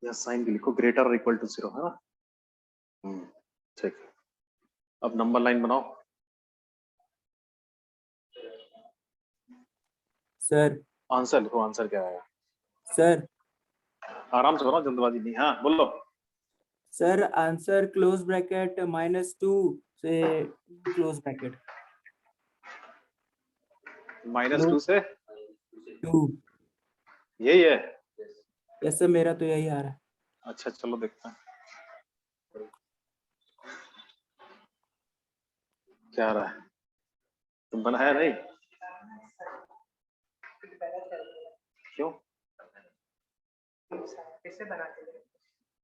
या साइन भी लिखो, ग्रेटर और इक्वल टू 0, है ना। ठीक, अब नंबर लाइन बनाओ। सर आंसर लिखो, आंसर क्या आएगा, सर आराम से बनाओ, जल्दबाजी नहीं। हाँ बोलो। सर आंसर क्लोज ब्रैकेट -2 से क्लोज ब्रैकेट -2 से -2। यही है। यस सर, मेरा तो यही आ रहा है। अच्छा चलो देखते हैं क्या आ रहा है, तुम बनाया नहीं क्यों, कैसे बनाते हैं?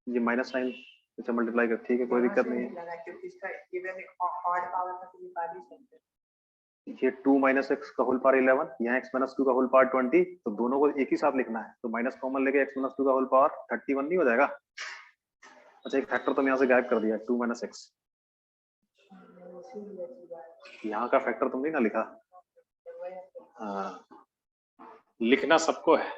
ये माइनस साइन इसे मल्टीप्लाई कर, ठीक है, कोई दिक्कत नहीं है। ये 2 माइनस एक्स का होल पावर 11, यहाँ x माइनस 2 का होल पावर 20, तो दोनों को एक ही साथ लिखना है, तो माइनस कॉमन लेके x माइनस 2 का होल पावर 31 नहीं हो जाएगा। अच्छा, एक फैक्टर तो यहाँ से गायब कर दिया, 2 माइनस एक्स, यहाँ का फैक्टर तुमने ना लिखा। हाँ, लिखना सबको है।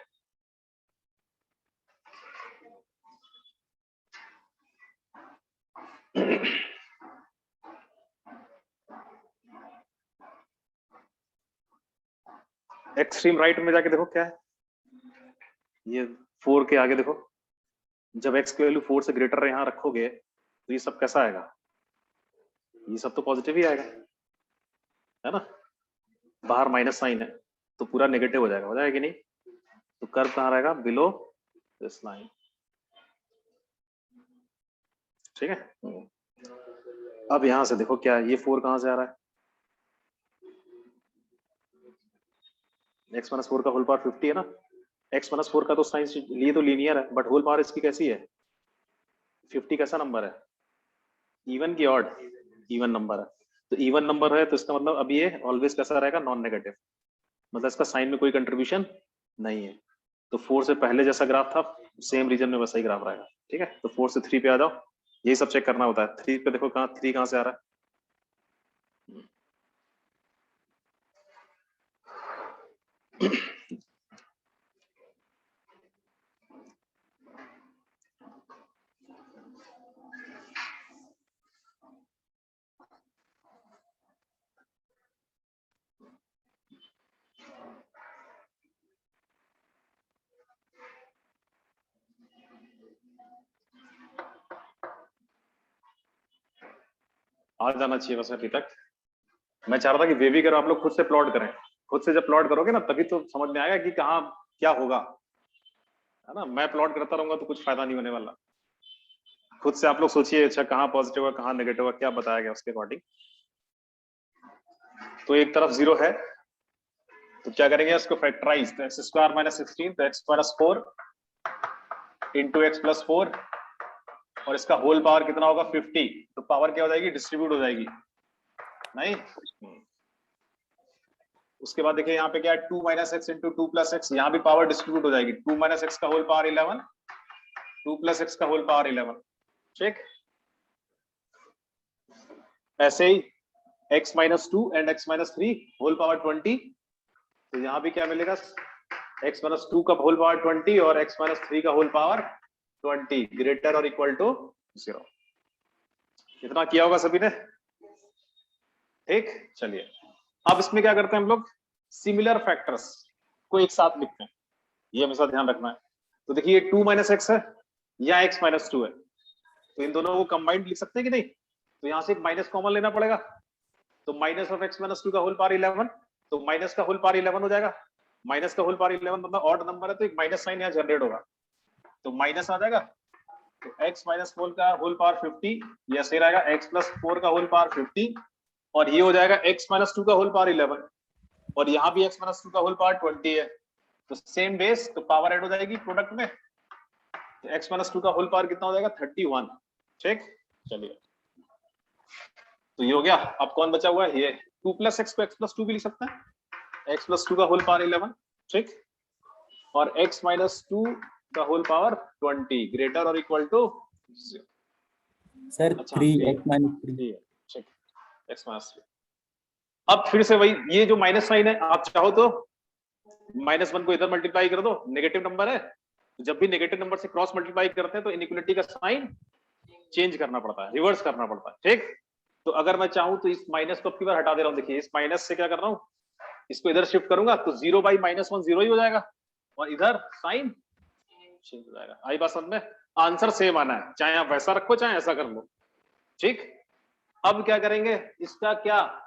एक्सट्रीम राइट में जाके देखो क्या है, ये 4 के आगे देखो, जब x की वैल्यू 4 से ग्रेटर यहाँ रखोगे तो ये सब कैसा आएगा, ये सब तो पॉजिटिव ही आएगा, है ना। बाहर माइनस साइन है तो पूरा नेगेटिव हो जाएगा कि नहीं, तो कर्व कहाँ रहेगा, बिलो दिस लाइन, ठीक है। अब यहां से देखो क्या है, ये 4 कहां से आ रहा है, x माइनस 4 का होल पावर 50 है ना, x माइनस 4 का तो साइन लिए तो लीनियर है, बट होल पावर इसकी कैसी है, 50 कैसा नंबर है, इवन की ऑड, इवन नंबर है, तो इवन नंबर है तो इसका मतलब अब ये ऑलवेज कैसा रहेगा, नॉन नेगेटिव, मतलब इसका साइन में कोई कंट्रीब्यूशन नहीं है, तो 4 से पहले जैसा ग्राफ था सेम रीजन में वैसा ही ग्राफ रहेगा, ठीक है। तो 4 से 3 पे आ जाओ, यही सब चेक करना होता है। 3 पे देखो कहाँ, 3 कहाँ से आ रहा है, आ जाना चाहिए बस अभी तक। मैं चाह रहा था कि बेबी करो आप लोग खुद से प्लॉट करें, खुद से जब प्लॉट करोगे ना तभी तो समझ में आएगा कि कहाँ क्या होगा, है ना। मैं प्लॉट करता रहूंगा तो कुछ फायदा नहीं होने वाला। खुद से आप लोग सोचिए, अच्छा कहाँ पॉजिटिव है कहाँ नेगेटिव है, क्या बताया गया उसके अकॉर्डिंग। तो एक तरफ 0 है तो क्या करेंगे, इसको फैक्टराइज, तो एक्स स्क्वायर माइनस 16, तो x minus 4 into x plus 4, और इसका होल पावर कितना होगा 50, तो पावर क्या हो जाएगी, डिस्ट्रीब्यूट हो जाएगी नहीं। उसके बाद देखिए यहाँ पे क्या है, 2 minus x into 2 plus x, यहाँ भी पावर डिस्ट्रीब्यूट हो जाएगी, 2 माइनस एक्स का होल पावर 11, 2 प्लस एक्स का होल पावर 11, ठीक। ऐसे ही x माइनस 2 एंड x माइनस 3 होल पावर 20, तो यहाँ भी क्या मिलेगा, x माइनस 2 का होल पावर 20 और x माइनस 3 का होल पावर 20 ग्रेटर और इक्वल टू 0। इतना किया होगा सभी ने, ठीक। चलिए अब इसमें क्या करते हैं हम लोग, सिमिलर फैक्टर्स को एक साथ लिखते हैं, ये हमेशा ध्यान रखना है। तो देखिए 2 माइनस एक्स है या x माइनस 2 है, तो इन दोनों को कंबाइंड लिख सकते हैं कि नहीं, तो यहां से एक माइनस कॉमन लेना पड़ेगा, तो माइनस ऑफ x माइनस 2 का होल पावर 11, तो माइनस का होल पावर 11 हो जाएगा। माइनस का होल पावर 11 मतलब ऑड नंबर है, तो एक माइनस साइन यहाँ जनरेट होगा, तो माइनस आ जाएगा, तो x माइनस 4 का होल पावर 50, यह सही रहेगा, x प्लस 4 का होल पावर 50, और ये हो जाएगा x माइनस 2 का होल पावर 11, और यहाँ भी x माइनस 2 का होल पावर 20 है, तो सेम बेस, तो पावर ऐड हो जाएगी प्रोडक्ट में, तो x माइनस 2 का होल पावर कितना हो जाएगा 31, ठीक। चलिए तो ये हो गया। अब कौन बचा हुआ है, ये 2 प्लस एक्स को x प्लस 2 भी लिख सकते हैं, x प्लस 2 का होल पावर 11, ठीक, और x माइनस 2 का होल पावर 20 ग्रेटर और इक्वल टू 0। सर अच्छा, 3 ये- x माइनस 3। ये ठीक, x माइनस 3। अब फिर से वही, ये जो माइनस साइन है, आप चाहो तो -1 को इधर मल्टीप्लाई कर दो, नेगेटिव नंबर है, जब भी नेगेटिव नंबर से क्रॉस मल्टीप्लाई करते हैं तो इनइक्वालिटी का साइन चेंज करना पड़ता है, रिवर्स करना पड़ता है, ठीक। तो अगर मैं चाहूं तो इस माइनस को अब की बार हटा दे रहा हूं, देखिए इस माइनस से क्या कर रहा हूं, इसको इधर शिफ्ट करूंगा तो 0 बाई -1 0 ही हो जाएगा, और इधर साइन चेंज हो जाएगा। आई बात समझ में, आंसर सेम आना है, चाहे आप वैसा रखो चाहे ऐसा कर लो, ठीक। अब क्या करेंगे, इसका क्या,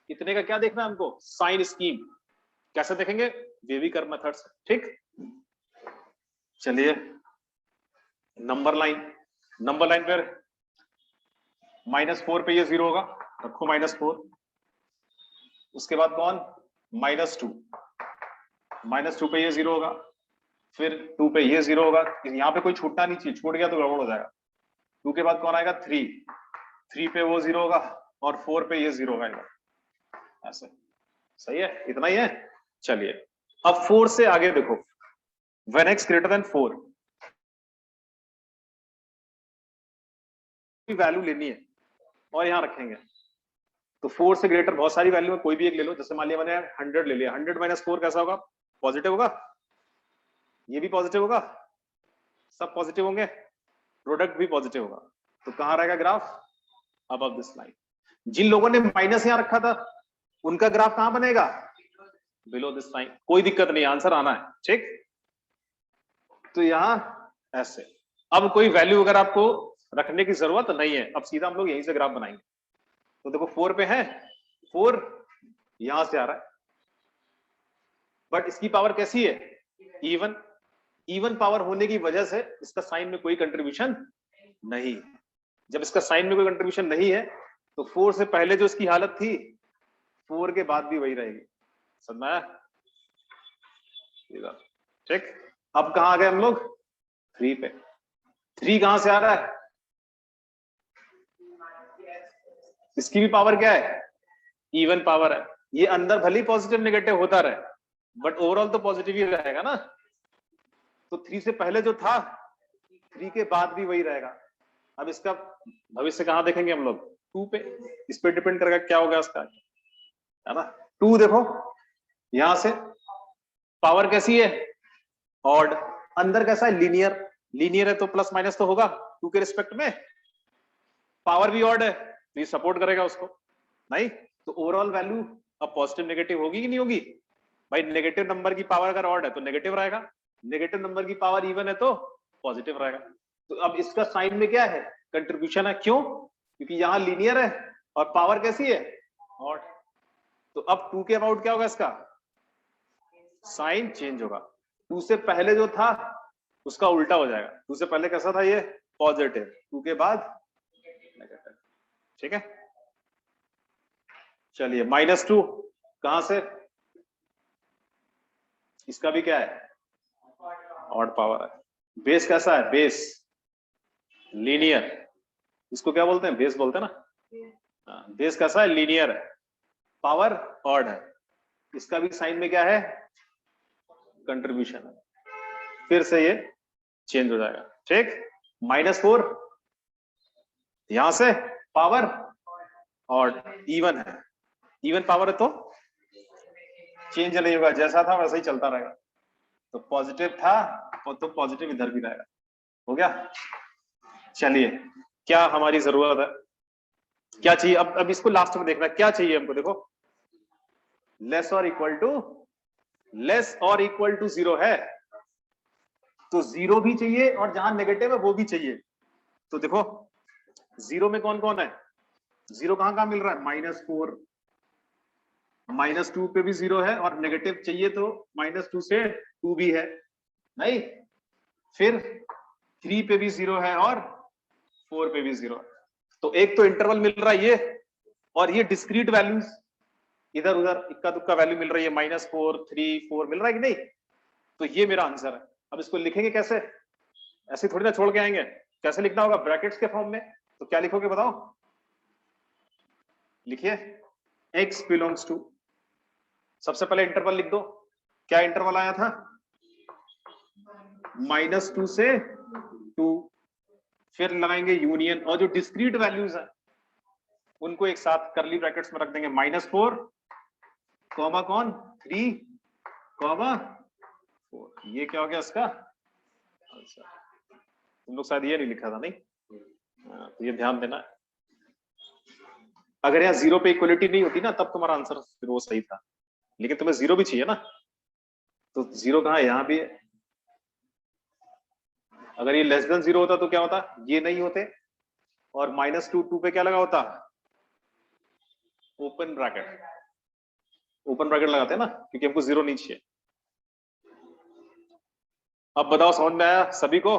इतने का क्या देखना है हमको, साइन स्कीम कैसे देखेंगे, वेवी कर्व मेथड से, ठीक। चलिए नंबर लाइन पर -4 पे ये 0 होगा, रखो -4, उसके बाद कौन, -2 पे ये 0 होगा, फिर 2 पे ये 0 होगा, यहाँ पे कोई छूटना नहीं चाहिए, छूट गया तो गड़बड़ हो जाएगा। 2 के बाद कौन आएगा, 3 पे वो 0 होगा, और 4 पे ये 0 होगा, ऐसे सही है, इतना ही है। चलिए अब 4 से आगे देखो, when x greater than 4 की वैल्यू लेनी है और यहां रखेंगे, तो 4 से ग्रेटर बहुत सारी वैल्यू है, कोई भी एक ले लो, जैसे मान लिया मैंने 100 ले लिया, 100 माइनस 4 कैसा होगा, पॉजिटिव होगा, ये भी पॉजिटिव होगा, सब पॉजिटिव होंगे, प्रोडक्ट भी पॉजिटिव होगा, तो कहां रहेगा ग्राफ, अबव दिस लाइन। जिन लोगों ने माइनस यहां रखा था उनका ग्राफ कहां बनेगा, बिलो दिस लाइन, कोई दिक्कत नहीं, आंसर आना है, ठीक। तो यहां ऐसे, अब कोई वैल्यू अगर आपको रखने की जरूरत नहीं है, अब सीधा हम लोग यहीं से ग्राफ बनाएंगे, तो देखो 4 पे है, 4 यहां से आ रहा है, बट इसकी पावर कैसी है, इवन पावर होने की वजह से इसका साइन में कोई कंट्रीब्यूशन नहीं, जब इसका साइन में कोई कंट्रीब्यूशन नहीं है तो 4 से पहले जो इसकी हालत थी 4 के बाद भी वही रहेगी, समझ में आया, ठीक। अब कहां आ गए हम लोग, 3 पे, 3 कहां से आ रहा है, इसकी भी पावर क्या है, इवन पावर है, ये अंदर भले ही पॉजिटिव नेगेटिव होता रहे बट ओवरऑल तो पॉजिटिव ही रहेगा ना, तो 3 से पहले जो था 3 के बाद भी वही रहेगा। अब इसका भविष्य कहां देखेंगे हम लोग, 2 पे, इस पे डिपेंड करेगा क्या होगा इसका, है ना। 2 देखो यहां से पावर कैसी है, ऑड, अंदर कैसा है, लीनियर है, तो प्लस माइनस तो होगा 2 के रिस्पेक्ट में, पावर भी ऑड है तो ये सपोर्ट करेगा उसको, नहीं तो ओवरऑल वैल्यू अब पॉजिटिव नेगेटिव होगी कि नहीं होगी, भाई नेगेटिव नंबर की पावर अगर ऑड है तो नेगेटिव रहेगा, नेगेटिव नंबर की पावर इवन है तो पॉजिटिव रहेगा। तो अब इसका साइन में क्या है, कंट्रीब्यूशन है, क्यों, क्योंकि यहाँ लीनियर है और पावर कैसी है, ऑड, तो अब 2 के अबाउट क्या होगा, इसका साइन चेंज होगा, 2 से पहले जो था उसका उल्टा हो जाएगा, 2 से पहले कैसा था, ये पॉजिटिव, 2 के बाद नेगेटिव, ठीक है। चलिए -2 कहां से, इसका भी क्या है, ऑड पावर है, बेस कैसा है, बेस लीनियर, इसको क्या बोलते हैं, बेस बोलते हैं ना, बेस कैसा है, लीनियर है, पावर ऑड है, इसका भी साइन में क्या है, कंट्रीब्यूशन है, फिर से ये चेंज हो जाएगा, ठीक। -4 यहां से पावर और इवन है, इवन पावर है तो चेंज नहीं होगा, जैसा था वैसा ही चलता रहेगा। तो पॉजिटिव था तो पॉजिटिव इधर भी रहेगा। हो गया। चलिए, क्या हमारी जरूरत है, क्या चाहिए, अब इसको लास्ट में देखना है क्या चाहिए हमको। देखो, लेस और इक्वल टू 0 है, तो 0 भी चाहिए और जहां नेगेटिव है वो भी चाहिए। तो देखो 0 में कौन कौन है, 0 कहां मिल रहा है, -4, -2 पे भी 0 है और नेगेटिव चाहिए तो -2 से 2 भी है नहीं, फिर 3 पे भी 0 है और 4 पे भी 0 है। तो एक तो इंटरवल मिल रहा है ये, और ये डिस्क्रीट वैल्यूज इधर उधर इक्का दुक्का वैल्यू मिल रही है, -4, 3, 4 मिल रहा है कि नहीं। तो ये मेरा आंसर है। अब इसको लिखेंगे कैसे, ऐसे थोड़ी ना छोड़ के आएंगे, कैसे लिखना होगा, ब्रैकेट्स के फॉर्म में। तो क्या लिखोगे बताओ, लिखिए x बिलोंग्स टू, सबसे पहले इंटरवल लिख दो। क्या इंटरवल आया था, -2 से 2, फिर लगाएंगे यूनियन, और जो डिस्क्रीट वैल्यूज है उनको एक साथ करली ब्रैकेट्स में रख देंगे, -4 कॉमा कौन 3 कॉमा 4। ये क्या हो गया इसका, अच्छा तुम लोग शायद ये नहीं लिखा था नहीं, तो ये ध्यान देना। अगर यहाँ 0 पे इक्वलिटी नहीं होती ना तब तुम्हारा आंसर फिर वो सही था, लेकिन तुम्हें 0 भी चाहिए ना, तो 0 कहाँ है, यहाँ भी है। अगर ये लेस देन 0 होता तो क्या होता, ये नहीं होते, और -2 पे क्या लगा होता, ओपन ब्रैकेट लगाते हैं ना, क्योंकि हमको 0 नहीं चाहिए। अब बताओ समझ में आया सभी को,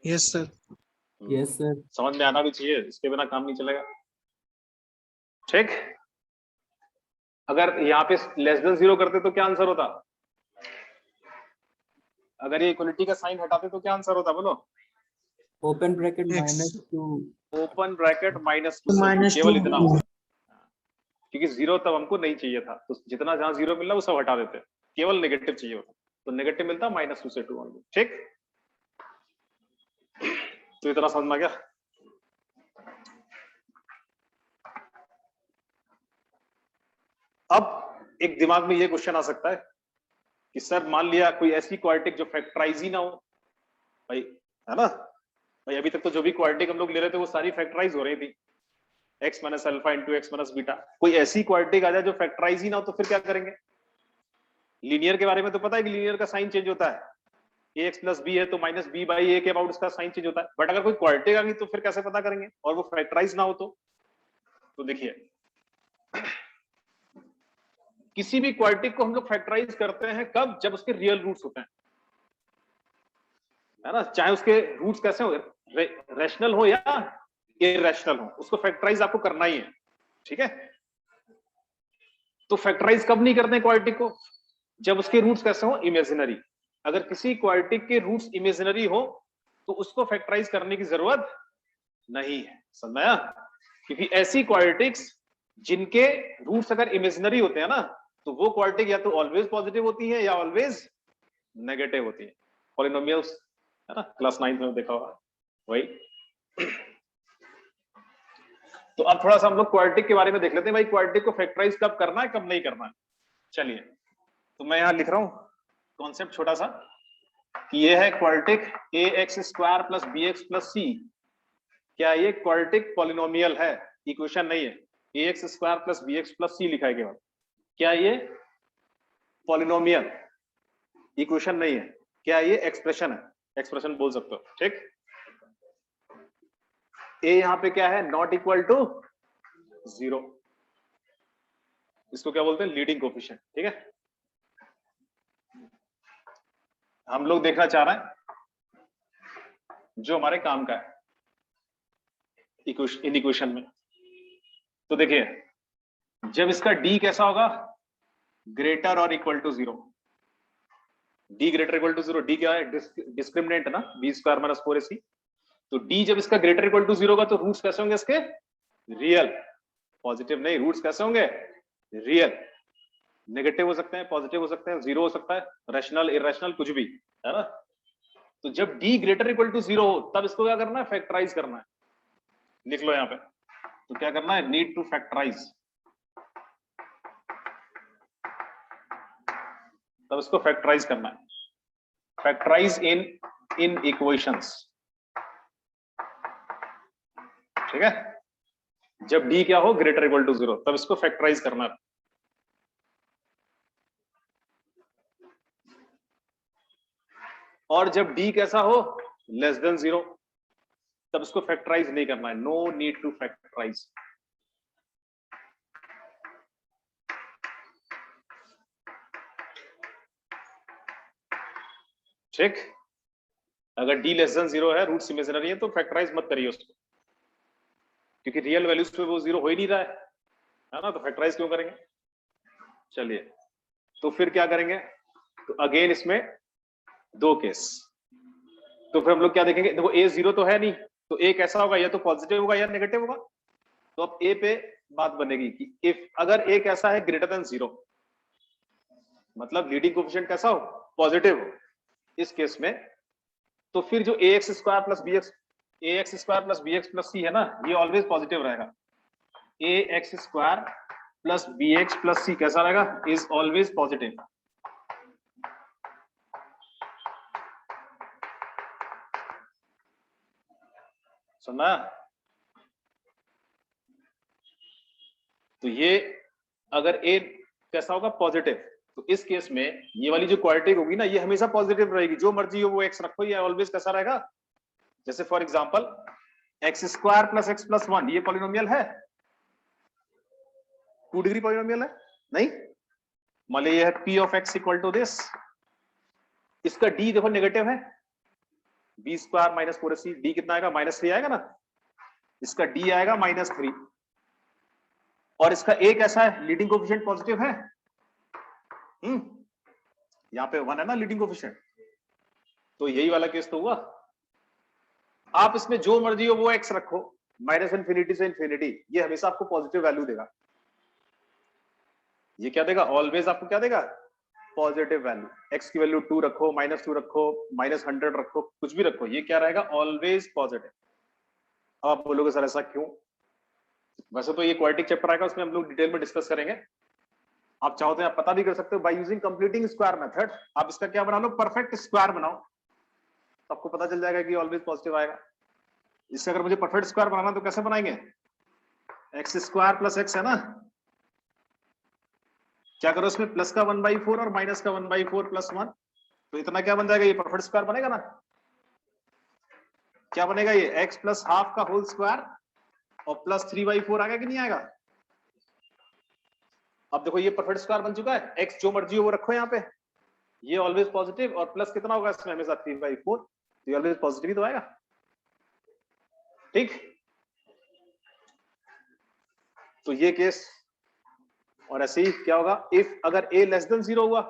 यस सर। Yes sir. समझ में आना भी चाहिए, इसके बिना काम नहीं चलेगा। ठीक, अगर यहाँ पे लेस देन 0 करते तो क्या आंसर होता, अगर ये इक्वलिटी का साइन हटाते तो क्या आंसर होता, बोलो। Open bracket X. -2, open bracket -2 केवल इतना होगा, क्योंकि 0 तब हमको नहीं चाहिए था, तो जितना जहां 0 मिल रहा वो सब हटा देते, केवल नेगेटिव चाहिए होता, तो नेगेटिव मिलता -2 से 2 ओनली। ठीक, तो इतना समझ में आ गया। अब एक दिमाग में ये क्वेश्चन आ सकता है कि सर मान लिया कोई ऐसी क्वाड्रेटिक जो फैक्टराइज ही ना हो, भाई है ना, भाई अभी तक तो जो भी क्वाड्रेटिक हम लोग ले रहे थे वो सारी फैक्टराइज हो रही थी, x minus alpha into x minus beta. कोई ऐसी क्वाड्रेटिक आ जाए जो फैक्टराइज ही ना हो, तो फिर क्या करेंगे। लीनियर के बारे में तो पता है कि लीनियर का साइन चेंज होता है, ax प्लस b है तो -b/a के अबाउट उसका साइन चेंज होता है। बट अगर कोई क्वाड्रेटिक आ गई तो फिर कैसे पता करेंगे, और वो फैक्टराइज ना हो तो देखिए किसी भी क्वाड्रेटिक को हम लोग फैक्टराइज करते हैं कब, जब उसके रियल रूट्स होते हैं, है ना, चाहे उसके रूट्स कैसे हो, रैशनल हो या इरैशनल हो, उसको फैक्टराइज आपको करना ही है। ठीक है, तो फैक्टराइज कब नहीं करते क्वाड्रेटिक को, जब उसके रूट्स कैसे हो, इमेजिनरी। अगर किसी क्वाड्रेटिक के रूट्स इमेजिनरी हो तो उसको फैक्टराइज करने की जरूरत नहीं है, समझ आया। क्योंकि ऐसी क्वाड्रेटिक्स जिनके रूट्स अगर इमेजिनरी होते हैं ना, तो वो क्वाड्रेटिक या तो ऑलवेज पॉजिटिव होती है या ऑलवेज नेगेटिव होती है। पॉलिनोमियल्स है ना, क्लास 9 में देखा होगा वही। तो अब थोड़ा सा हम लोग क्वाड्रेटिक के बारे में देख लेते हैं, भाई क्वाड्रेटिक को फैक्टराइज कब करना है कब नहीं करना है। चलिए, तो मैं यहां लिख रहा हूं कॉन्सेप्ट छोटा सा कि ये है quadratic ax² plus bx plus c। क्या ये क्वाड्रेटिक पॉलिनोमियल है, इक्वेशन नहीं है, ax² plus bx plus c लिखा है केवल। क्या ये पॉलिनोमियल, इक्वेशन नहीं है, क्या ये एक्सप्रेशन है, एक्सप्रेशन बोल सकते हो। ठीक, a यहां पे क्या है, नॉट इक्वल टू 0, इसको क्या बोलते हैं, लीडिंग कोफिशिएंट। ठीक है, हम लोग देखना चाह रहे हैं जो हमारे काम का है इन इक्वेशन में। तो देखिए, जब इसका d कैसा होगा, ग्रेटर और equal to 0, d greater equal to 0, d क्या है, डिस्क्रिमिनेंट ना, b² माइनस 4ac। तो d जब इसका ग्रेटर इक्वल टू 0 होगा तो रूट्स कैसे होंगे इसके, रियल, पॉजिटिव नहीं, रूट्स कैसे होंगे, रियल। नेगेटिव हो सकते हैं, पॉजिटिव हो सकते हैं, 0 हो सकता है, रैशनल इरैशनल कुछ भी, है ना। तो जब d ग्रेटर इक्वल टू 0 हो तब इसको क्या करना है, फैक्टराइज करना है। लिख लो यहाँ पे। तो क्या करना है, नीड टू फैक्टराइज, तब इसको फैक्टराइज करना है, फैक्टराइज इन इक्वेशंस, ठीक है। जब d क्या हो ग्रेटर इक्वल टू 0 तब इसको फैक्टराइज करना है। और जब d कैसा हो लेस देन 0 तब इसको फैक्टराइज नहीं करना है, नो नीड टू फैक्टराइज। ठीक, अगर d लेस देन 0 है, रूट्स इमेजिनरी है, तो फैक्टराइज मत करिए उसको, क्योंकि रियल वैल्यूज पे वो 0 हो ही नहीं रहा है ना, तो फैक्टराइज क्यों करेंगे। चलिए, तो फिर क्या करेंगे, तो अगेन इसमें दो केस, तो फिर हम लोग क्या देखेंगे, देखो a 0 तो है नहीं, तो a कैसा होगा, या तो पॉजिटिव होगा या नेगेटिव होगा। तो अब a पे बात बनेगी कि इफ अगर a कैसा है ग्रेटर देन 0, मतलब लीडिंग कोएफिशिएंट कैसा हो पॉजिटिव हो, इस केस में तो फिर जो ax square plus bx plus c है ना, ये ऑलवेज पॉजिटिव रहेगा। ax square plus bx plus c कैसा रहेगा, इज ऑलवेज पॉजिटिव। सुना। तो ये अगर a कैसा होगा पॉजिटिव, तो इस केस में ये वाली जो क्वाड्रेटिक होगी ना, ये हमेशा पॉजिटिव रहेगी, जो मर्जी हो वो x रखो, ये ऑलवेज कैसा रहेगा। जैसे for example x square plus x plus 1, ये पॉलिनोमियल है, 2 डिग्री पॉलिनोमियल है नहीं। मान लीजिए है p of x equal to this, इसका d देखो नेगेटिव है, b square minus 4ac, d कितना आएगा -3 आएगा ना, इसका d आएगा -3, और इसका a कैसा है, लीडिंग कोएफिशिएंट पॉजिटिव है, यहाँ पे 1 है ना लीडिंग कोएफिशिएंट, तो यही वाला केस तो हुआ। आप इसमें जो मर्जी हो वो x रखो, -इनफिनिटी से इनफिनिटी, ये हमेशा आपको पॉजिटिव वैल्यू देगा। ये क्या देगा, ऑलवेज आपको क्या देगा, पॉजिटिव वैल्यू। x की वैल्यू 2 रखो, -2 रखो, -100 रखो, कुछ भी रखो, ये क्या रहेगा, ऑलवेज पॉजिटिव। अब आप बोलोगे सर ऐसा क्यों, वैसे तो ये क्वाड्रेटिक चैप्टर आएगा, उसमें हम लोग डिटेल में डिस्कस करेंगे। आप चाहो तो आप पता भी कर सकते हो by using completing square method. आप इसका क्या बना लो, परफेक्ट स्क्वायर बनाओ, तो आपको पता चल जाएगा कि ऑलवेज पॉजिटिव आएगा। इससे अगर मुझे परफेक्ट स्क्वायर बनाना तो कैसे बनाएंगे, एक्स स्क्वायर प्लस एक्स है ना, क्या करो इसमें प्लस का 1/4 और माइनस का 1/4 प्लस 1, तो इतना क्या बन जाएगा, ये परफेक्ट स्क्वायर बनेगा ना। क्या बनेगा, ये एक्स प्लस हाफ का होल स्क्वायर और प्लस 3/4 आएगा कि नहीं आएगा। अब देखो ये परफेक्ट स्क्वायर बन चुका है, एक्स जो मर्जी हो वो रखो यहाँ पे, ये ऑलवेज पॉजिटिव, और प्लस कितना होगा इसमें हमेशा 3/4, तो ये ऑलवेज पॉजिटिव ही तो आएगा। ठीक, तो ये केस, और ऐसे ही क्या होगा, इफ अगर a लेस देन 0 हुआ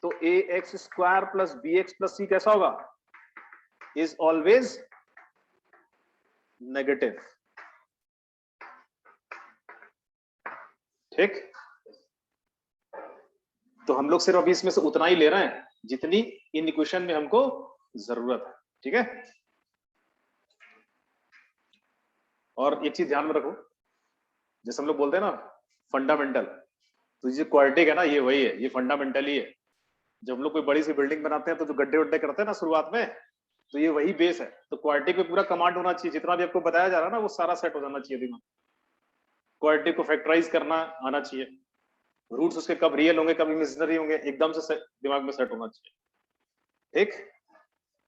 तो ax square plus bx plus c कैसा होगा, इज ऑलवेज नेगेटिव। ठीक, तो हम लोग सिर्फ अभी इसमें से उतना ही ले रहे हैं जितनी इन इक्वेशन में हमको जरूरत है। ठीक है, और एक चीज ध्यान में रखो, जैसे हम लोग बोलते हैं ना फंडामेंटल, तो ये क्वाड्रेटिक है ना, ये वही है, ये फंडामेंटल ही है। जब हम लोग कोई बड़ी सी बिल्डिंग बनाते हैं तो जो गड्ढे वड्ढे करते हैं ना शुरुआत में, तो ये वही बेस है। तो क्वाड्रेटिक पे पूरा कमांड होना चाहिए, जितना भी आपको बताया जा रहा है ना वो सारा सेट हो जाना चाहिए दिमाग। क्वाड्रेटिक को फैक्टराइज करना आना चाहिए, रूट्स उसके कब रियल होंगे कब इमेजिनरी होंगे एकदम से दिमाग में सेट होना चाहिए। ठीक,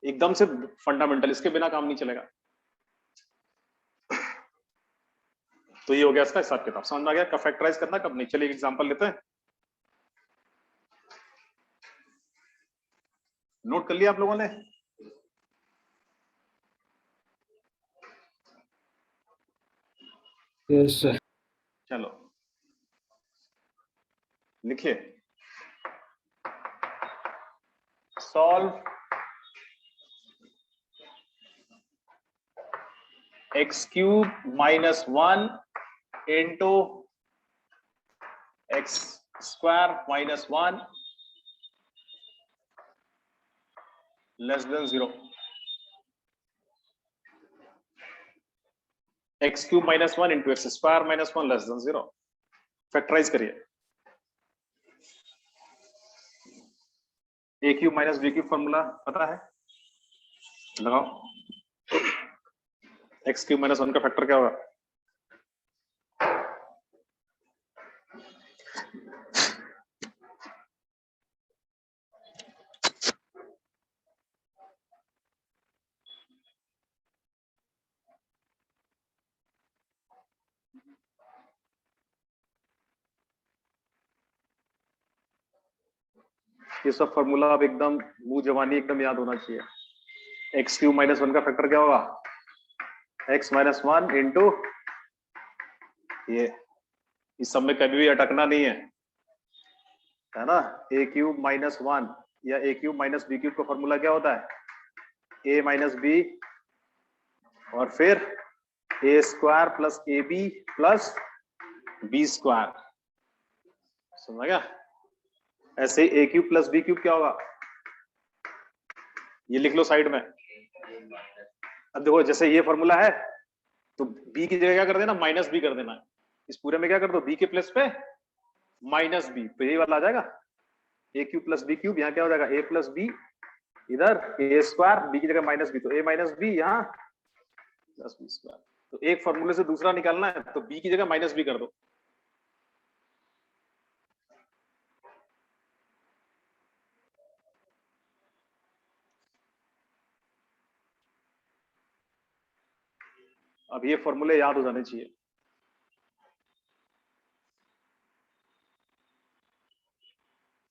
एकदम से फंडामेंटल, इसके बिना काम नहीं चलेगा। तो ये हो गया इसका हिसाब किताब, समझ में आ गया कब फैक्टराइज करना कब नहीं। चलिए एग्जांपल लेते हैं, नोट कर लिया आप लोगों ने। Yes, sir. चलो लिखिए, solve x³ -1 into x² -1 less than 0। X cube minus one into x square minus one less than 0। Factorize करिए। A cube minus B cube formula पता है, लगाओ। एक्स क्यूब माइनस वन का फैक्टर क्या होगा? ये सब फॉर्मूला अब एकदम मुंह जवानी एकदम याद होना चाहिए। एक्स क्यूब माइनस वन का फैक्टर क्या होगा? एक्स माइनस वन इंटू ये, इस सब में कभी भी अटकना नहीं है ना। ए क्यूब माइनस वन या A cube minus B cube का फॉर्मूला क्या होता है? ए माइनस बी और फिर A square plus A B plus B square. समझ गया? ऐसे A cube plus B cube क्या होगा? ये लिख लो साइड में। अब देखो जैसे ये फॉर्मूला है तो बी की जगह क्या कर देना? माइनस बी कर देना। इस पूरे में क्या कर दो? बी के प्लस पे माइनस बी, तो यही वाला आ जाएगा ए क्यूब प्लस बी क्यूब। यहाँ क्या हो जाएगा? ए प्लस बी, इधर ए स्क्वायर, बी की जगह माइनस बी, तो ए माइनस बी यहाँ प्लस बी स्क्वायर। तो एक फॉर्मूले से दूसरा निकालना है तो बी की जगह माइनस बी कर दो। अब ये फॉर्मूले याद हो जाने चाहिए।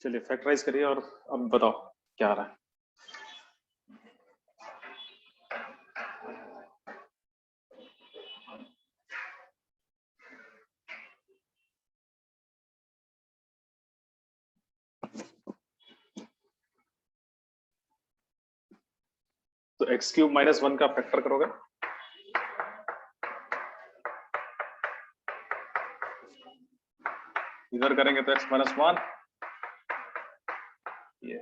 चलिए फैक्टराइज करिए और अब बताओ क्या आ रहा है। तो एक्स क्यूब माइनस वन का फैक्टर करोगे, इधर करेंगे तो एक्स माइनस वन, ये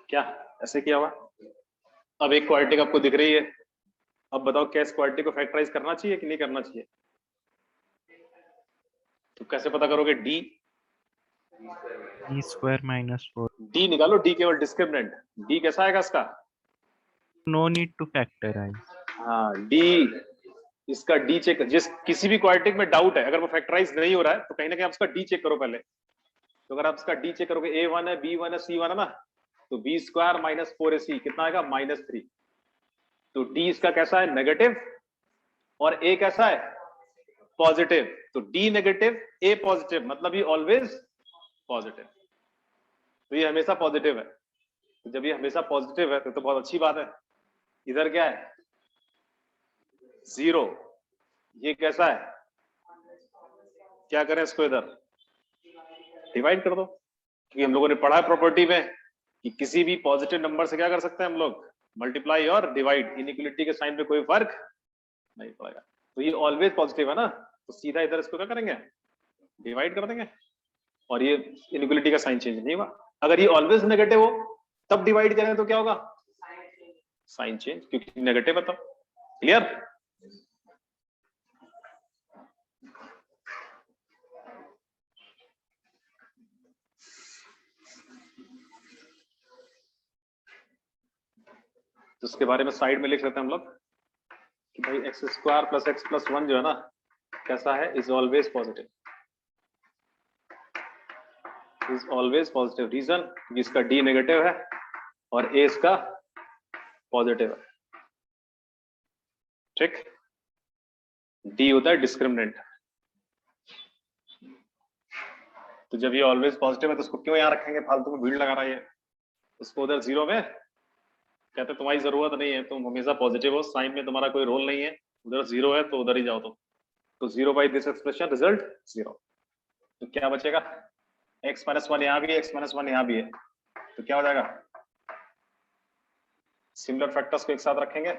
क्या ऐसे किया हुआ। अब एक क्वाड्रेटिक आपको दिख रही है, अब बताओ क्या इस क्वाड्रेटिक को फैक्टराइज करना चाहिए कि नहीं करना चाहिए? तो कैसे पता करोगे? D square minus 4। डी निकालो, डी केवल डिस्क्रिमिनेंट। डी कैसा आएगा इसका? No need to factorise. हाँ डी, इसका डी चेक। जिस किसी भी क्वाड्रेटिक में डाउट है, अगर वो फैक्टराइज नहीं हो रहा है तो कहीं ना कहीं आप उसका डी चेक करो पहले। तो अगर आप इसका डी चेक करोगे, ए वन है, बी वन है, सी वन है ना, तो बी स्क्वायर माइनस 4ac कितना आएगा? -3। तो डी इसका कैसा है? नेगेटिव, और ए कैसा है? पॉजिटिव। तो डी नेगेटिव, ए पॉजिटिव, मतलब ये ऑलवेज पॉजिटिव। तो ये हमेशा पॉजिटिव है। तो जब ये हमेशा पॉजिटिव है तो बहुत अच्छी बात है। इधर क्या है? 0। ये कैसा है? क्या करें इसको? इधर डिवाइड कर दो, क्योंकि हम लोगों ने पढ़ा है प्रॉपर्टी में कि किसी भी पॉजिटिव नंबर से क्या कर सकते हैं हम लोग? मल्टीप्लाई और डिवाइड। इनइक्वालिटी के साइन पे कोई फर्क नहीं पड़ेगा। तो ये ऑलवेज पॉजिटिव है ना, तो सीधा इधर इसको क्या करेंगे? डिवाइड कर देंगे, और ये इनइक्वालिटी का साइन चेंज नहीं हुआ। अगर ये ऑलवेज नेगेटिव हो तब डिवाइड करें तो क्या होगा? साइन चेंज, क्योंकि नेगेटिव है। तब क्लियर? तो इसके बारे में साइड में लिख लेते हैं हम लोग कि भाई x square plus x plus one जो है ना, कैसा है? Is always positive. Is always positive. Reason, इसका डी नेगेटिव है और ए इसका पॉजिटिव है। ठीक? डी होता है डिस्क्रिमिनेंट। तो जब ये ऑलवेज पॉजिटिव है तो उसको क्यों यहां रखेंगे? फालतू में भीड़ लगा रहा है। उसको उधर 0 में कहते तुम्हारी जरूरत नहीं है, तुम हमेशा पॉजिटिव हो, साइन में तुम्हारा कोई रोल नहीं है। उधर 0 है तो उधर ही जाओ तुम। तो 0 बाई दिस एक्सप्रेशन, रिजल्ट 0। तो क्या बचेगा? x माइनस वन यहाँ भी है, x माइनस वन यहाँ भी है, तो क्या हो जाएगा? सिमिलर फैक्टर्स को एक साथ रखेंगे,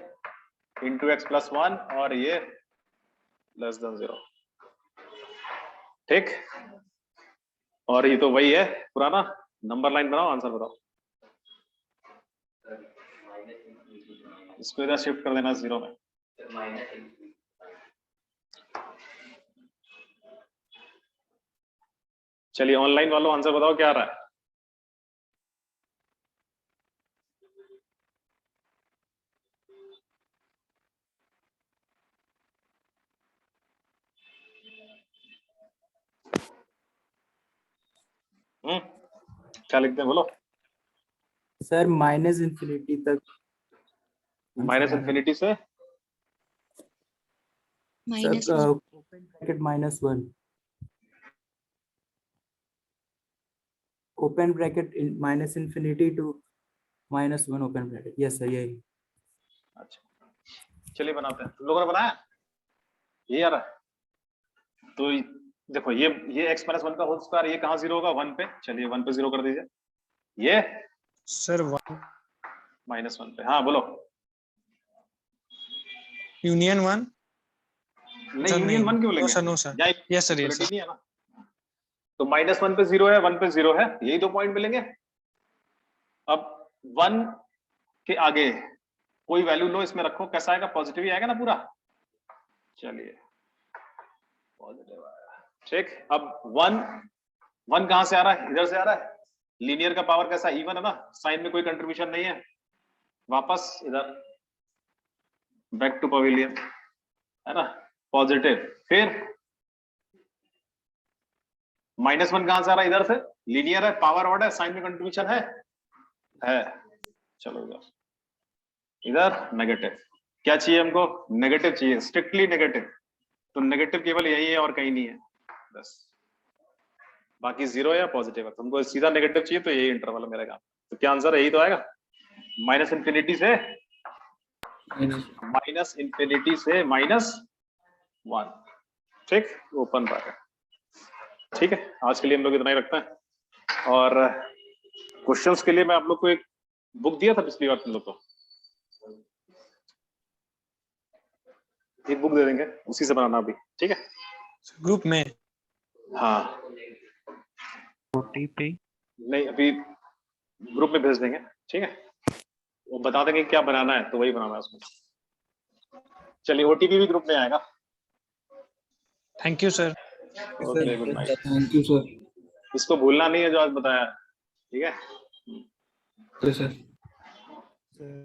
इंटू एक्स प्लस वन और ये लेस देन 0। ठीक? और ये तो वही है पुराना। नंबर लाइन बनाओ, आंसर बताओ। इसको इधर शिफ्ट कर देना 0 में। चलिए ऑनलाइन वालों आंसर बताओ क्या आ रहा है। क्या लिखते हैं बोलो। सर माइनस इन्फिनिटी तक माइनस इन्फिनिटी से sir open bracket -1 open bracket minus infinity to -1 open bracket. Yes sir यही। अच्छा चलिए बनाते हैं। तुम लोगों ने बनाया ये आ रहा है। तो देखो ये x - 1 का होल स्क्वायर ये कहाँ 0 होगा 1 पे। चलिए 1 पे 0 कर दीजिए। ये सर 1 -1 पे। हाँ बोलो। यूनियन 1 नहीं यूनियन 1 क्यों लेंगे। नो सर या यस सर equality नहीं है ना। तो -1 पे 0 है 1 पे 0 है यही 2 पॉइंट मिलेंगे। अब 1 के आगे कोई वैल्यू लो इसमें रखो कैसा आएगा पॉजिटिव ही आएगा ना पूरा। चलिए पॉजिटिव आया ठीक। अब 1 कहां से आ रहा है इधर से आ रहा है। लीनियर का पावर कैसा इवन है ना साइन में कोई कंट्रीब्यूशन नहीं है। वापस इधर बैक टू पवेलियन है ना पॉजिटिव। फिर -1 कहां से आ रहा है इधर से लीनियर है पावर ऑड है साइन में कंट्रीब्यूशन है। चलो इधर नेगेटिव। क्या चाहिए हमको नेगेटिव चाहिए स्ट्रिक्टली नेगेटिव। तो नेगेटिव केवल यही है और कहीं नहीं है बस। बाकी 0 या पॉजिटिव है। तुमको सीधा नेगेटिव चाहिए तो यही इंटरवल है मेरे काम। तो क्या आंसर यही तो आएगा माइनस इन्फिनिटी से -1 ठीक ओपन ब्रैकेट। ठीक है आज के लिए हम लोग इतना ही रखते हैं। और क्वेश्चंस के लिए मैं आप लोग को एक बुक दिया था पिछली बार तुम लोग को। एक बुक दे देंगे उसी से बनाना अभी ठीक है ग्रुप में। हाँ OTP नहीं अभी ग्रुप में भेज देंगे ठीक है। वो बता देंगे क्या बनाना है तो वही बनाना है उसमें। चलिए ओटीपी भी ग्रुप में आएगा। Thank you sir. Okay good night. Thank you sir. इसको भूलना नहीं है जो आज बताया ठीक है। सर